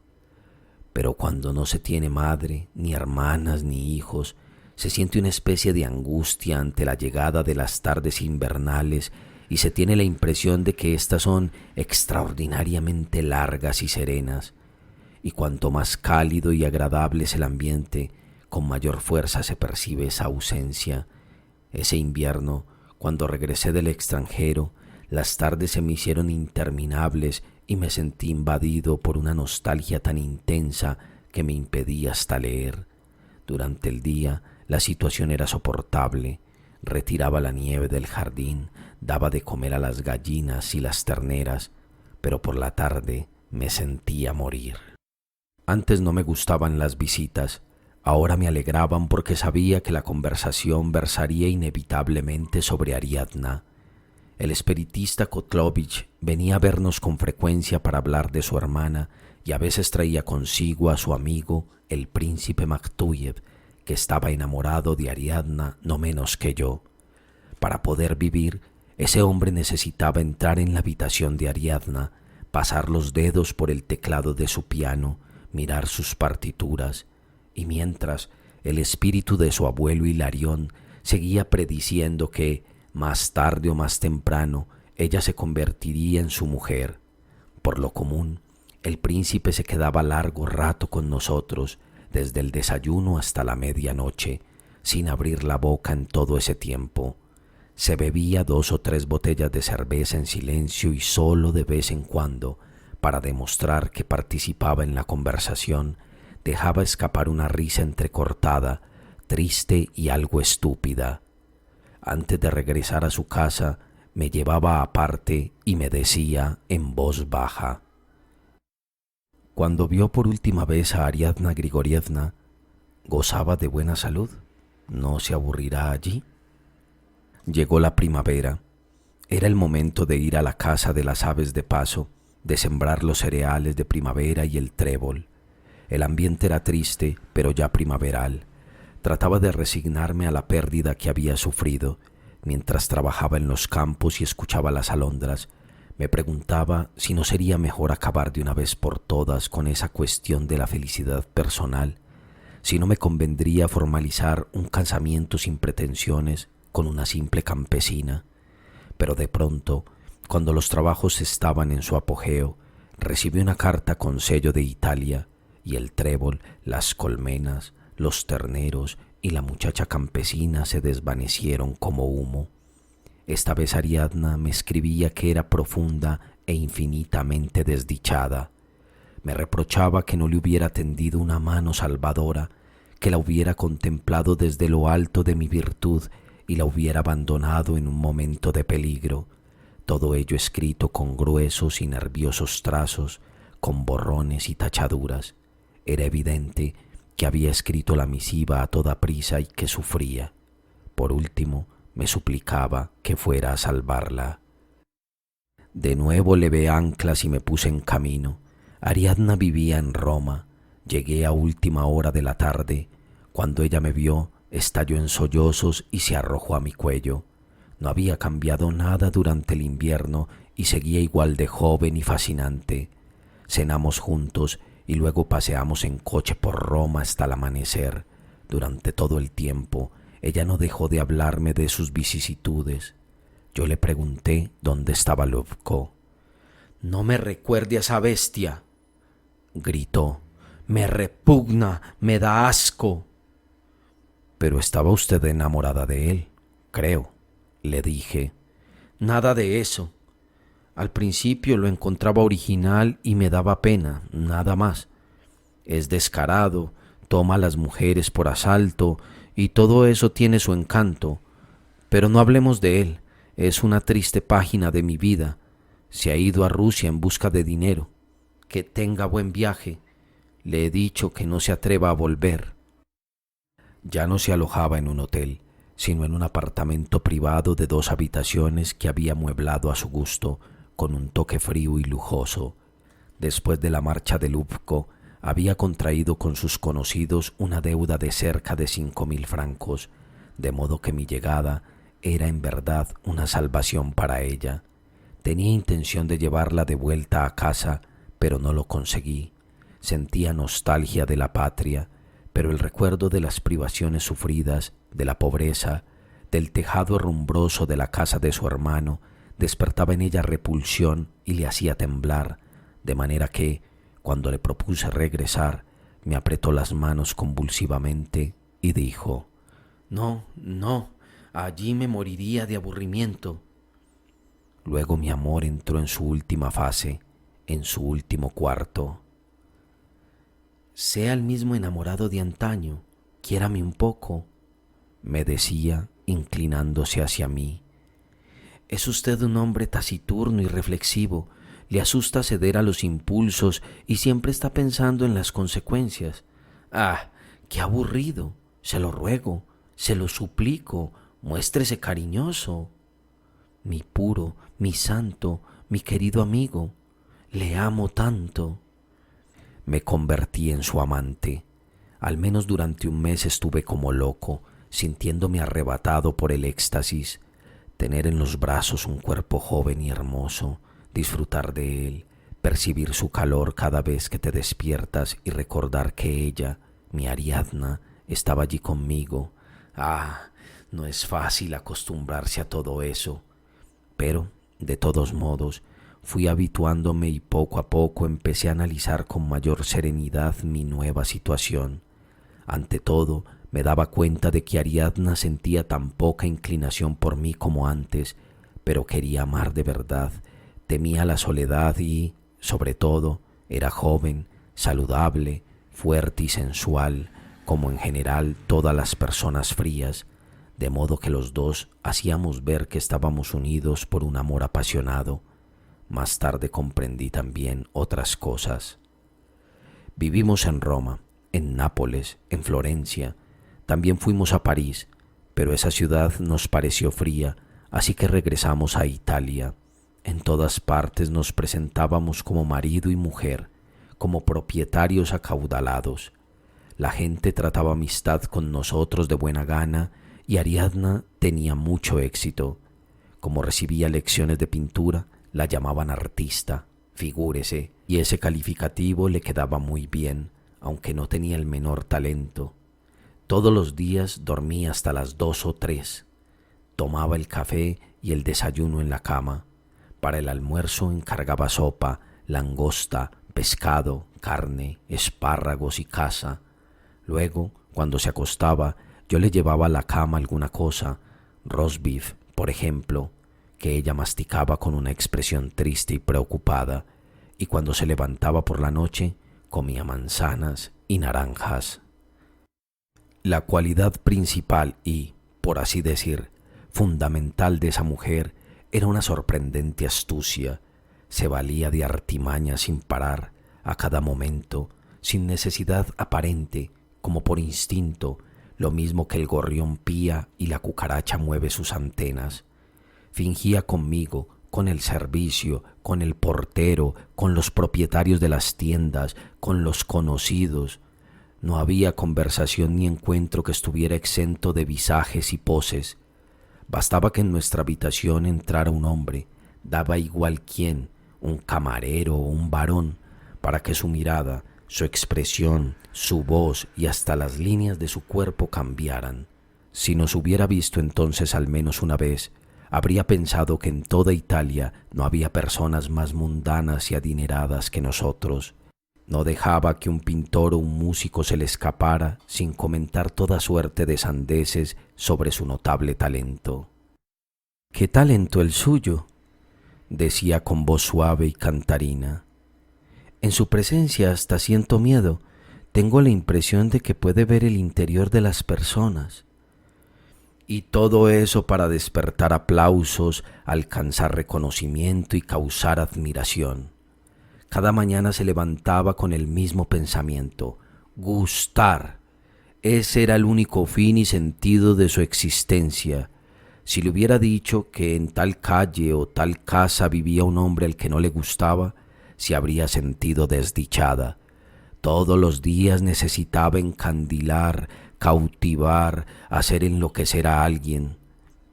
Pero cuando no se tiene madre, ni hermanas, ni hijos, se siente una especie de angustia ante la llegada de las tardes invernales y se tiene la impresión de que éstas son extraordinariamente largas y serenas. Y cuanto más cálido y agradable es el ambiente, con mayor fuerza se percibe esa ausencia. Ese invierno, cuando regresé del extranjero, las tardes se me hicieron interminables y me sentí invadido por una nostalgia tan intensa que me impedía hasta leer. Durante el día la situación era soportable. Retiraba la nieve del jardín, daba de comer a las gallinas y las terneras, pero por la tarde me sentía morir. Antes no me gustaban las visitas, ahora me alegraban porque sabía que la conversación versaría inevitablemente sobre Ariadna. El espiritista Kotlovich venía a vernos con frecuencia para hablar de su hermana y a veces traía consigo a su amigo, el príncipe Maktuyev, que estaba enamorado de Ariadna no menos que yo. Para poder vivir, ese hombre necesitaba entrar en la habitación de Ariadna, pasar los dedos por el teclado de su piano, mirar sus partituras, y mientras el espíritu de su abuelo Hilarión seguía prediciendo que, más tarde o más temprano, ella se convertiría en su mujer. Por lo común, el príncipe se quedaba largo rato con nosotros, desde el desayuno hasta la medianoche, sin abrir la boca en todo ese tiempo. Se bebía 2 o 3 botellas de cerveza en silencio y solo de vez en cuando, para demostrar que participaba en la conversación, dejaba escapar una risa entrecortada, triste y algo estúpida. Antes de regresar a su casa, me llevaba aparte y me decía en voz baja: cuando vio por última vez a Ariadna Grigorievna, ¿gozaba de buena salud? ¿No se aburrirá allí? Llegó la primavera. Era el momento de ir a la casa de las aves de paso, de sembrar los cereales de primavera y el trébol. El ambiente era triste, pero ya primaveral. Trataba de resignarme a la pérdida que había sufrido. Mientras trabajaba en los campos y escuchaba las alondras, me preguntaba si no sería mejor acabar de una vez por todas con esa cuestión de la felicidad personal, si no me convendría formalizar un casamiento sin pretensiones con una simple campesina. Pero de pronto, cuando los trabajos estaban en su apogeo, recibí una carta con sello de Italia, y el trébol, las colmenas, los terneros y la muchacha campesina se desvanecieron como humo. Esta vez Ariadna me escribía que era profunda e infinitamente desdichada. Me reprochaba que no le hubiera tendido una mano salvadora, que la hubiera contemplado desde lo alto de mi virtud y la hubiera abandonado en un momento de peligro. Todo ello escrito con gruesos y nerviosos trazos, con borrones y tachaduras. Era evidente que había escrito la misiva a toda prisa y que sufría. Por último, me suplicaba que fuera a salvarla. De nuevo levé anclas y me puse en camino. Ariadna vivía en Roma. Llegué a última hora de la tarde. Cuando ella me vio, estalló en sollozos y se arrojó a mi cuello. No había cambiado nada durante el invierno y seguía igual de joven y fascinante. Cenamos juntos y luego paseamos en coche por Roma hasta el amanecer. Durante todo el tiempo, ella no dejó de hablarme de sus vicisitudes. Yo le pregunté dónde estaba Lubko. «No me recuerde a esa bestia», gritó. «Me repugna, me da asco». «Pero estaba usted enamorada de él, creo», le dije. «Nada de eso. Al principio lo encontraba original y me daba pena, nada más. Es descarado, toma a las mujeres por asalto y todo eso tiene su encanto. Pero no hablemos de él, es una triste página de mi vida. Se ha ido a Rusia en busca de dinero. Que tenga buen viaje. Le he dicho que no se atreva a volver». Ya no se alojaba en un hotel, sino en un apartamento privado de 2 habitaciones que había amueblado a su gusto, con un toque frío y lujoso. Después de la marcha de Lubko, había contraído con sus conocidos una deuda de cerca de 5.000 francos, de modo que mi llegada era en verdad una salvación para ella. Tenía intención de llevarla de vuelta a casa, pero no lo conseguí. Sentía nostalgia de la patria, pero el recuerdo de las privaciones sufridas, de la pobreza, del tejado herrumbroso de la casa de su hermano, despertaba en ella repulsión y le hacía temblar, de manera que, cuando le propuse regresar, me apretó las manos convulsivamente y dijo: «No, no, allí me moriría de aburrimiento». Luego mi amor entró en su última fase, en su último cuarto. «Sea el mismo enamorado de antaño, quiérame un poco», me decía, inclinándose hacia mí. «Es usted un hombre taciturno y reflexivo, le asusta ceder a los impulsos y siempre está pensando en las consecuencias. ¡Ah, qué aburrido! Se lo ruego, se lo suplico, muéstrese cariñoso. Mi puro, mi santo, mi querido amigo, le amo tanto». Me convertí en su amante. Al menos durante un mes estuve como loco, sintiéndome arrebatado por el éxtasis. Tener en los brazos un cuerpo joven y hermoso, disfrutar de él, percibir su calor cada vez que te despiertas y recordar que ella, mi Ariadna, estaba allí conmigo. Ah, no es fácil acostumbrarse a todo eso. Pero, de todos modos, fui habituándome y poco a poco empecé a analizar con mayor serenidad mi nueva situación. Ante todo, me daba cuenta de que Ariadna sentía tan poca inclinación por mí como antes, pero quería amar de verdad, temía la soledad y, sobre todo, era joven, saludable, fuerte y sensual, como en general todas las personas frías, de modo que los dos hacíamos ver que estábamos unidos por un amor apasionado. Más tarde comprendí también otras cosas. Vivimos en Roma, en Nápoles, en Florencia. También fuimos a París, pero esa ciudad nos pareció fría, así que regresamos a Italia. En todas partes nos presentábamos como marido y mujer, como propietarios acaudalados. La gente trataba amistad con nosotros de buena gana y Ariadna tenía mucho éxito. Como recibía lecciones de pintura, la llamaban artista, figúrese, y ese calificativo le quedaba muy bien, aunque no tenía el menor talento. Todos los días dormía hasta las 2 o 3. Tomaba el café y el desayuno en la cama. Para el almuerzo encargaba sopa, langosta, pescado, carne, espárragos y caza. Luego, cuando se acostaba, yo le llevaba a la cama alguna cosa, roast beef, por ejemplo, que ella masticaba con una expresión triste y preocupada, y cuando se levantaba por la noche, comía manzanas y naranjas. La cualidad principal y, por así decir, fundamental de esa mujer era una sorprendente astucia. Se valía de artimañas sin parar, a cada momento, sin necesidad aparente, como por instinto, lo mismo que el gorrión pía y la cucaracha mueve sus antenas. Fingía conmigo, con el servicio, con el portero, con los propietarios de las tiendas, con los conocidos. No había conversación ni encuentro que estuviera exento de visajes y poses. Bastaba que en nuestra habitación entrara un hombre, daba igual quién, un camarero o un varón, para que su mirada, su expresión, su voz y hasta las líneas de su cuerpo cambiaran. Si nos hubiera visto entonces al menos una vez, habría pensado que en toda Italia no había personas más mundanas y adineradas que nosotros. No dejaba que un pintor o un músico se le escapara sin comentar toda suerte de sandeces sobre su notable talento. «¿Qué talento el suyo?», decía con voz suave y cantarina. «En su presencia hasta siento miedo. Tengo la impresión de que puede ver el interior de las personas». Y todo eso para despertar aplausos, alcanzar reconocimiento y causar admiración. Cada mañana se levantaba con el mismo pensamiento: gustar. Ese era el único fin y sentido de su existencia. Si le hubiera dicho que en tal calle o tal casa vivía un hombre al que no le gustaba, se habría sentido desdichada. Todos los días necesitaba encandilar, cautivar, hacer enloquecer a alguien.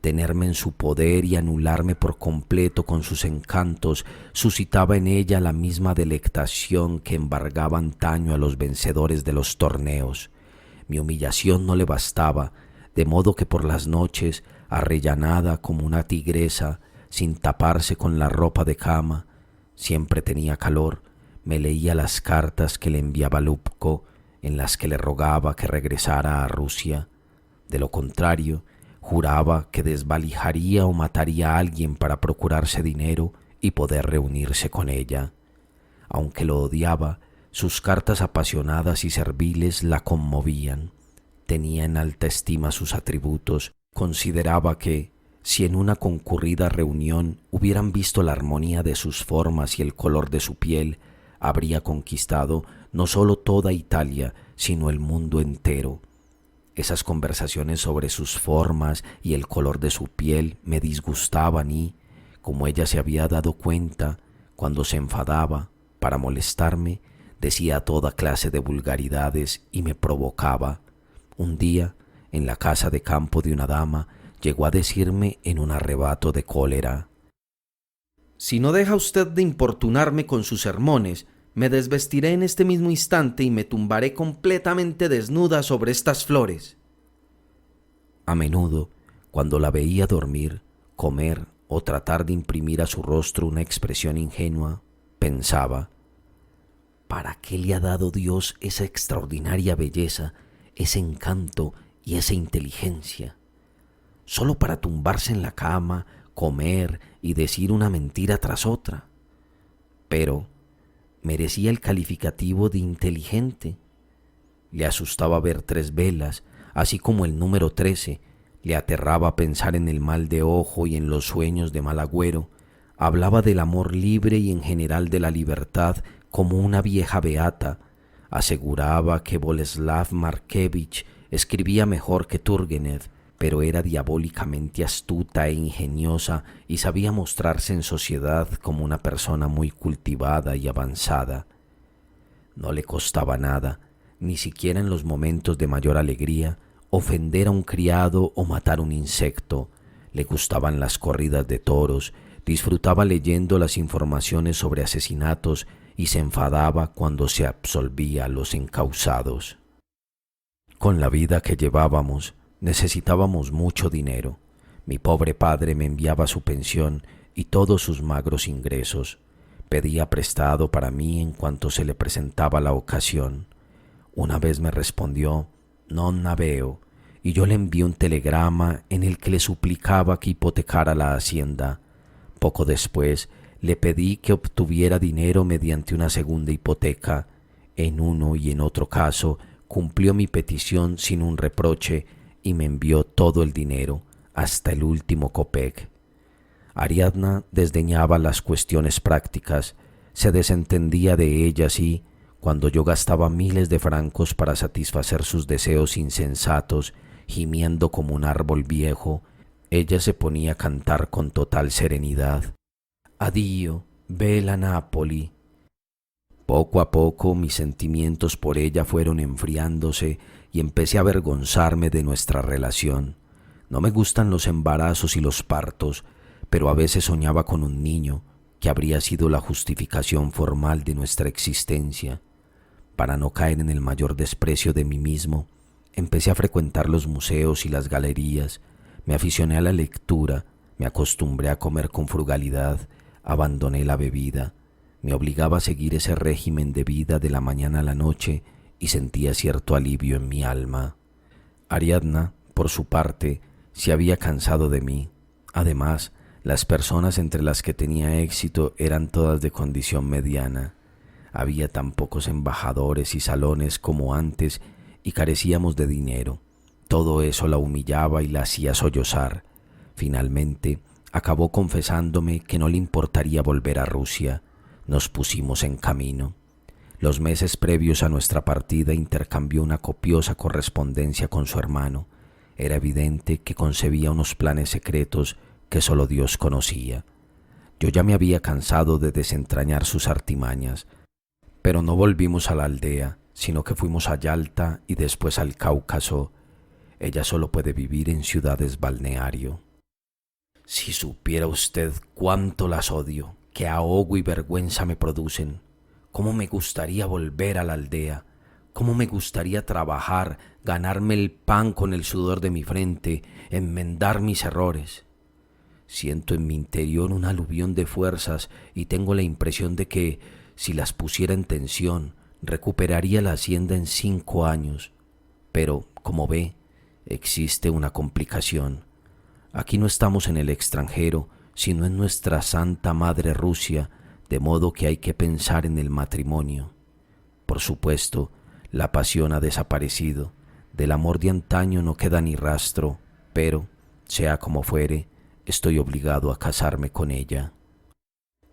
Tenerme en su poder y anularme por completo con sus encantos suscitaba en ella la misma delectación que embargaba antaño a los vencedores de los torneos. Mi humillación no le bastaba, de modo que por las noches, arrellanada como una tigresa, sin taparse con la ropa de cama, siempre tenía calor, me leía las cartas que le enviaba Lupko, en las que le rogaba que regresara a Rusia. De lo contrario, juraba que desvalijaría o mataría a alguien para procurarse dinero y poder reunirse con ella. Aunque lo odiaba, sus cartas apasionadas y serviles la conmovían. Tenía en alta estima sus atributos. Consideraba que, si en una concurrida reunión hubieran visto la armonía de sus formas y el color de su piel, habría conquistado no solo toda Italia, sino el mundo entero. Esas conversaciones sobre sus formas y el color de su piel me disgustaban y, como ella se había dado cuenta, cuando se enfadaba, para molestarme, decía toda clase de vulgaridades y me provocaba. Un día, en la casa de campo de una dama, llegó a decirme en un arrebato de cólera: «Si no deja usted de importunarme con sus sermones, me desvestiré en este mismo instante y me tumbaré completamente desnuda sobre estas flores». A menudo, cuando la veía dormir, comer o tratar de imprimir a su rostro una expresión ingenua, pensaba: ¿para qué le ha dado Dios esa extraordinaria belleza, ese encanto y esa inteligencia? ¿Solo para tumbarse en la cama, comer y decir una mentira tras otra? Pero merecía el calificativo de inteligente. Le asustaba ver 3 velas, así como el número 13. Le aterraba pensar en el mal de ojo y en los sueños de mal agüero. Hablaba del amor libre y en general de la libertad como una vieja beata. Aseguraba que Boleslav Markevich escribía mejor que Turgenev, pero era diabólicamente astuta e ingeniosa y sabía mostrarse en sociedad como una persona muy cultivada y avanzada. No le costaba nada, ni siquiera en los momentos de mayor alegría, ofender a un criado o matar un insecto. Le gustaban las corridas de toros, disfrutaba leyendo las informaciones sobre asesinatos y se enfadaba cuando se absolvía a los encausados. Con la vida que llevábamos, necesitábamos mucho dinero. Mi pobre padre me enviaba su pensión y todos sus magros ingresos. Pedía prestado para mí en cuanto se le presentaba la ocasión. Una vez me respondió: «Non aveo», y yo le envié un telegrama en el que le suplicaba que hipotecara la hacienda. Poco después le pedí que obtuviera dinero mediante una segunda hipoteca. En uno y en otro caso cumplió mi petición sin un reproche y me envió todo el dinero, hasta el último kopek. Ariadna desdeñaba las cuestiones prácticas, se desentendía de ellas y, cuando yo gastaba miles de francos para satisfacer sus deseos insensatos, gimiendo como un árbol viejo, ella se ponía a cantar con total serenidad. Addio, bella Napoli. Poco a poco mis sentimientos por ella fueron enfriándose y empecé a avergonzarme de nuestra relación. No me gustan los embarazos y los partos, pero a veces soñaba con un niño que habría sido la justificación formal de nuestra existencia. Para no caer en el mayor desprecio de mí mismo, empecé a frecuentar los museos y las galerías, me aficioné a la lectura, me acostumbré a comer con frugalidad, abandoné la bebida, me obligaba a seguir ese régimen de vida de la mañana a la noche y sentía cierto alivio en mi alma. Ariadna, por su parte, se había cansado de mí. Además, las personas entre las que tenía éxito eran todas de condición mediana. Había tan pocos embajadores y salones como antes y carecíamos de dinero. Todo eso la humillaba y la hacía sollozar. Finalmente, acabó confesándome que no le importaría volver a Rusia. Nos pusimos en camino. Los meses previos a nuestra partida intercambió una copiosa correspondencia con su hermano. Era evidente que concebía unos planes secretos que solo Dios conocía. Yo ya me había cansado de desentrañar sus artimañas, pero no volvimos a la aldea, sino que fuimos a Yalta y después al Cáucaso. Ella solo puede vivir en ciudades balneario. Si supiera usted cuánto las odio, qué ahogo y vergüenza me producen. Cómo me gustaría volver a la aldea, cómo me gustaría trabajar, ganarme el pan con el sudor de mi frente, enmendar mis errores. Siento en mi interior un aluvión de fuerzas y tengo la impresión de que, si las pusiera en tensión, recuperaría la hacienda en 5 años. Pero, como ve, existe una complicación. Aquí no estamos en el extranjero, sino en nuestra Santa Madre Rusia, de modo que hay que pensar en el matrimonio. Por supuesto, la pasión ha desaparecido, del amor de antaño no queda ni rastro, pero, sea como fuere, estoy obligado a casarme con ella.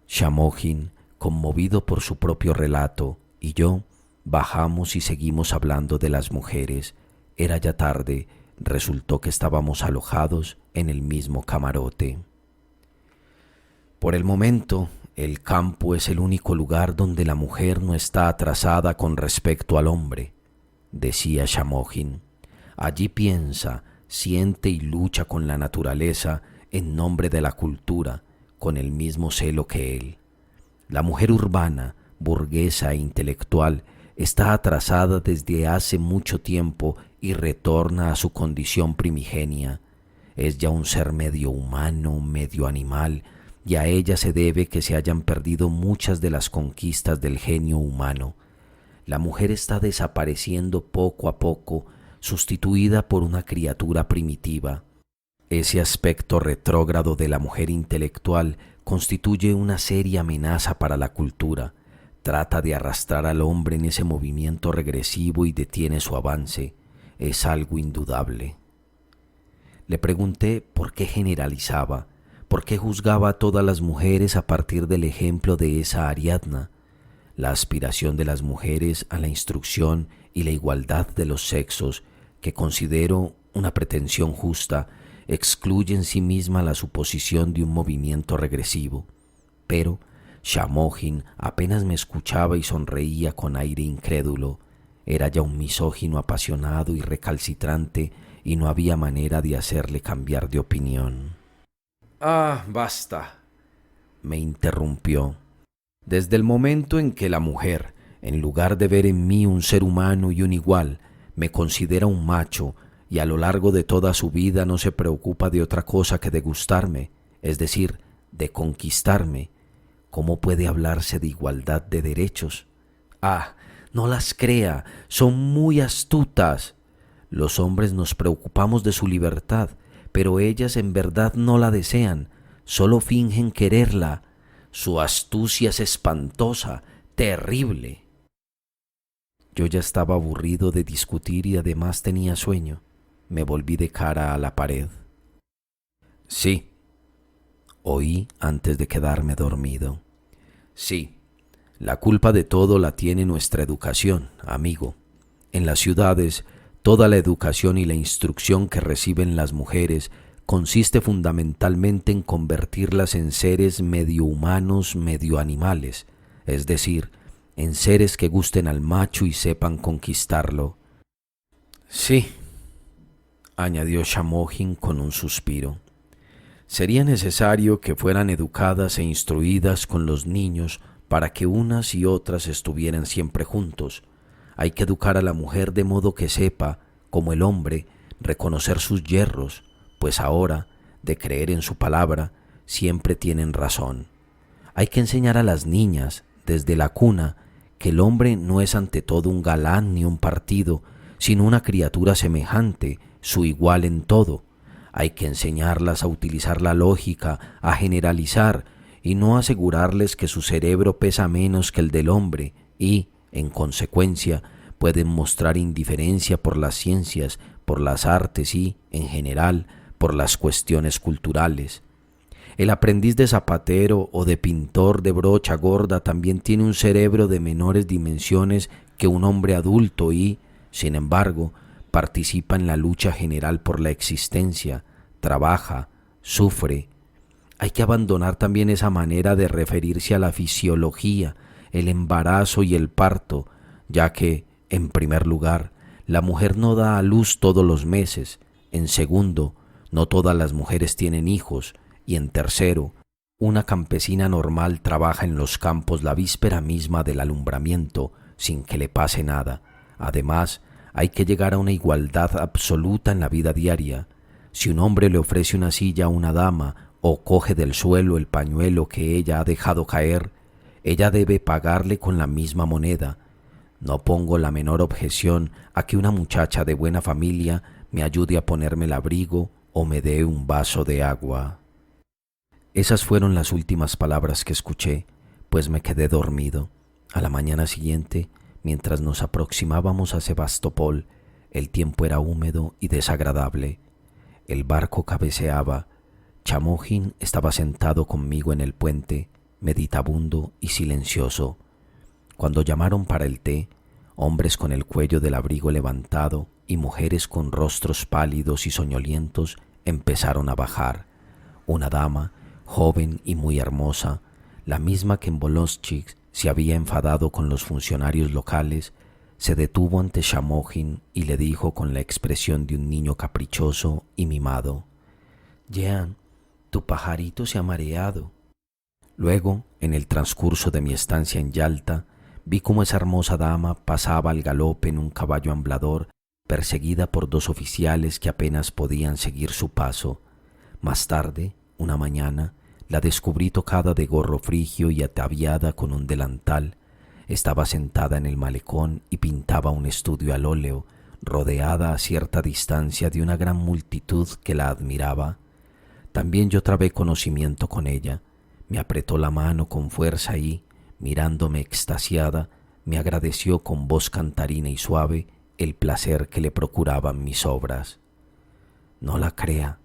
Shamohin, conmovido por su propio relato, y yo bajamos y seguimos hablando de las mujeres. Era ya tarde, resultó que estábamos alojados en el mismo camarote. Por el momento, el campo es el único lugar donde la mujer no está atrasada con respecto al hombre, decía Shamohin. Allí piensa, siente y lucha con la naturaleza en nombre de la cultura, con el mismo celo que él. La mujer urbana, burguesa e intelectual está atrasada desde hace mucho tiempo y retorna a su condición primigenia. Es ya un ser medio humano, medio animal, y a ella se debe que se hayan perdido muchas de las conquistas del genio humano. La mujer está desapareciendo poco a poco, sustituida por una criatura primitiva. Ese aspecto retrógrado de la mujer intelectual constituye una seria amenaza para la cultura. Trata de arrastrar al hombre en ese movimiento regresivo y detiene su avance. Es algo indudable. Le pregunté por qué generalizaba, por qué juzgaba a todas las mujeres a partir del ejemplo de esa Ariadna. La aspiración de las mujeres a la instrucción y la igualdad de los sexos, que considero una pretensión justa, excluye en sí misma la suposición de un movimiento regresivo. Pero Shamohin apenas me escuchaba y sonreía con aire incrédulo. Era ya un misógino apasionado y recalcitrante y no había manera de hacerle cambiar de opinión. «Ah, basta», me interrumpió. «Desde el momento en que la mujer, en lugar de ver en mí un ser humano y un igual, me considera un macho y a lo largo de toda su vida no se preocupa de otra cosa que de gustarme, es decir, de conquistarme, ¿cómo puede hablarse de igualdad de derechos? Ah, no las crea, son muy astutas. Los hombres nos preocupamos de su libertad, pero ellas en verdad no la desean, solo fingen quererla. Su astucia es espantosa, terrible». Yo ya estaba aburrido de discutir y además tenía sueño. Me volví de cara a la pared. «Sí», oí antes de quedarme dormido. «Sí, la culpa de todo la tiene nuestra educación, amigo. En las ciudades, toda la educación y la instrucción que reciben las mujeres consiste fundamentalmente en convertirlas en seres medio humanos, medio animales, es decir, en seres que gusten al macho y sepan conquistarlo. Sí, añadió Shamohin con un suspiro. Sería necesario que fueran educadas e instruidas con los niños para que unas y otras estuvieran siempre juntos. Hay que educar a la mujer de modo que sepa, como el hombre, reconocer sus yerros, pues ahora, de creer en su palabra, siempre tienen razón. Hay que enseñar a las niñas, desde la cuna, que el hombre no es ante todo un galán ni un partido, sino una criatura semejante, su igual en todo. Hay que enseñarlas a utilizar la lógica, a generalizar, y no asegurarles que su cerebro pesa menos que el del hombre y, en consecuencia, pueden mostrar indiferencia por las ciencias, por las artes y, en general, por las cuestiones culturales. El aprendiz de zapatero o de pintor de brocha gorda también tiene un cerebro de menores dimensiones que un hombre adulto y, sin embargo, participa en la lucha general por la existencia, trabaja, sufre. Hay que abandonar también esa manera de referirse a la fisiología, el embarazo y el parto, ya que, en primer lugar, la mujer no da a luz todos los meses, en segundo, no todas las mujeres tienen hijos, y en tercero, una campesina normal trabaja en los campos la víspera misma del alumbramiento sin que le pase nada. Además, hay que llegar a una igualdad absoluta en la vida diaria. Si un hombre le ofrece una silla a una dama o coge del suelo el pañuelo que ella ha dejado caer, ella debe pagarle con la misma moneda. No pongo la menor objeción a que una muchacha de buena familia me ayude a ponerme el abrigo o me dé un vaso de agua. Esas fueron las últimas palabras que escuché, pues me quedé dormido. A la mañana siguiente, mientras nos aproximábamos a Sebastopol, el tiempo era húmedo y desagradable. El barco cabeceaba. Shamohin estaba sentado conmigo en el puente, meditabundo y silencioso. Cuando llamaron para el té, hombres con el cuello del abrigo levantado y mujeres con rostros pálidos y soñolientos empezaron a bajar. Una dama, joven y muy hermosa, la misma que en Voloschik se había enfadado con los funcionarios locales, se detuvo ante Shamohin y le dijo con la expresión de un niño caprichoso y mimado: «Jean, tu pajarito se ha mareado». Luego, en el transcurso de mi estancia en Yalta, vi cómo esa hermosa dama pasaba al galope en un caballo amblador, perseguida por dos oficiales que apenas podían seguir su paso. Más tarde, una mañana, la descubrí tocada de gorro frigio y ataviada con un delantal. Estaba sentada en el malecón y pintaba un estudio al óleo, rodeada a cierta distancia de una gran multitud que la admiraba. También yo trabé conocimiento con ella. Me apretó la mano con fuerza y, mirándome extasiada, me agradeció con voz cantarina y suave el placer que le procuraban mis obras. «No la crea»,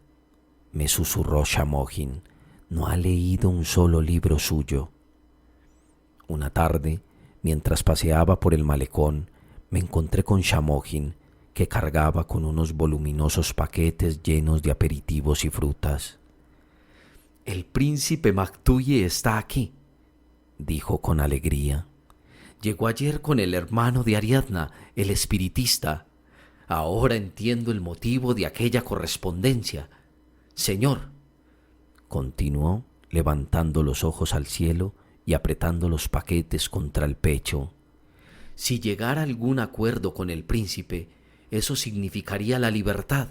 me susurró Shamohin, «no ha leído un solo libro suyo». Una tarde, mientras paseaba por el malecón, me encontré con Shamohin, que cargaba con unos voluminosos paquetes llenos de aperitivos y frutas. «El príncipe Maktuye está aquí», dijo con alegría. «Llegó ayer con el hermano de Ariadna, el espiritista. Ahora entiendo el motivo de aquella correspondencia. Señor», continuó, levantando los ojos al cielo y apretando los paquetes contra el pecho, «si llegara a algún acuerdo con el príncipe, eso significaría la libertad.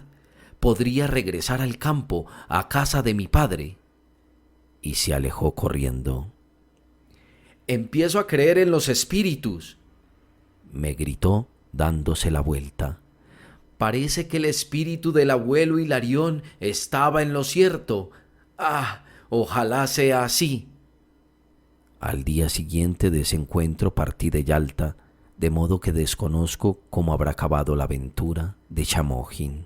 Podría regresar al campo, a casa de mi padre». Y se alejó corriendo. «Empiezo a creer en los espíritus», me gritó dándose la vuelta. «Parece que el espíritu del abuelo Hilarión estaba en lo cierto. ¡Ah! Ojalá sea así». Al día siguiente de ese encuentro partí de Yalta, de modo que desconozco cómo habrá acabado la aventura de Shamohin.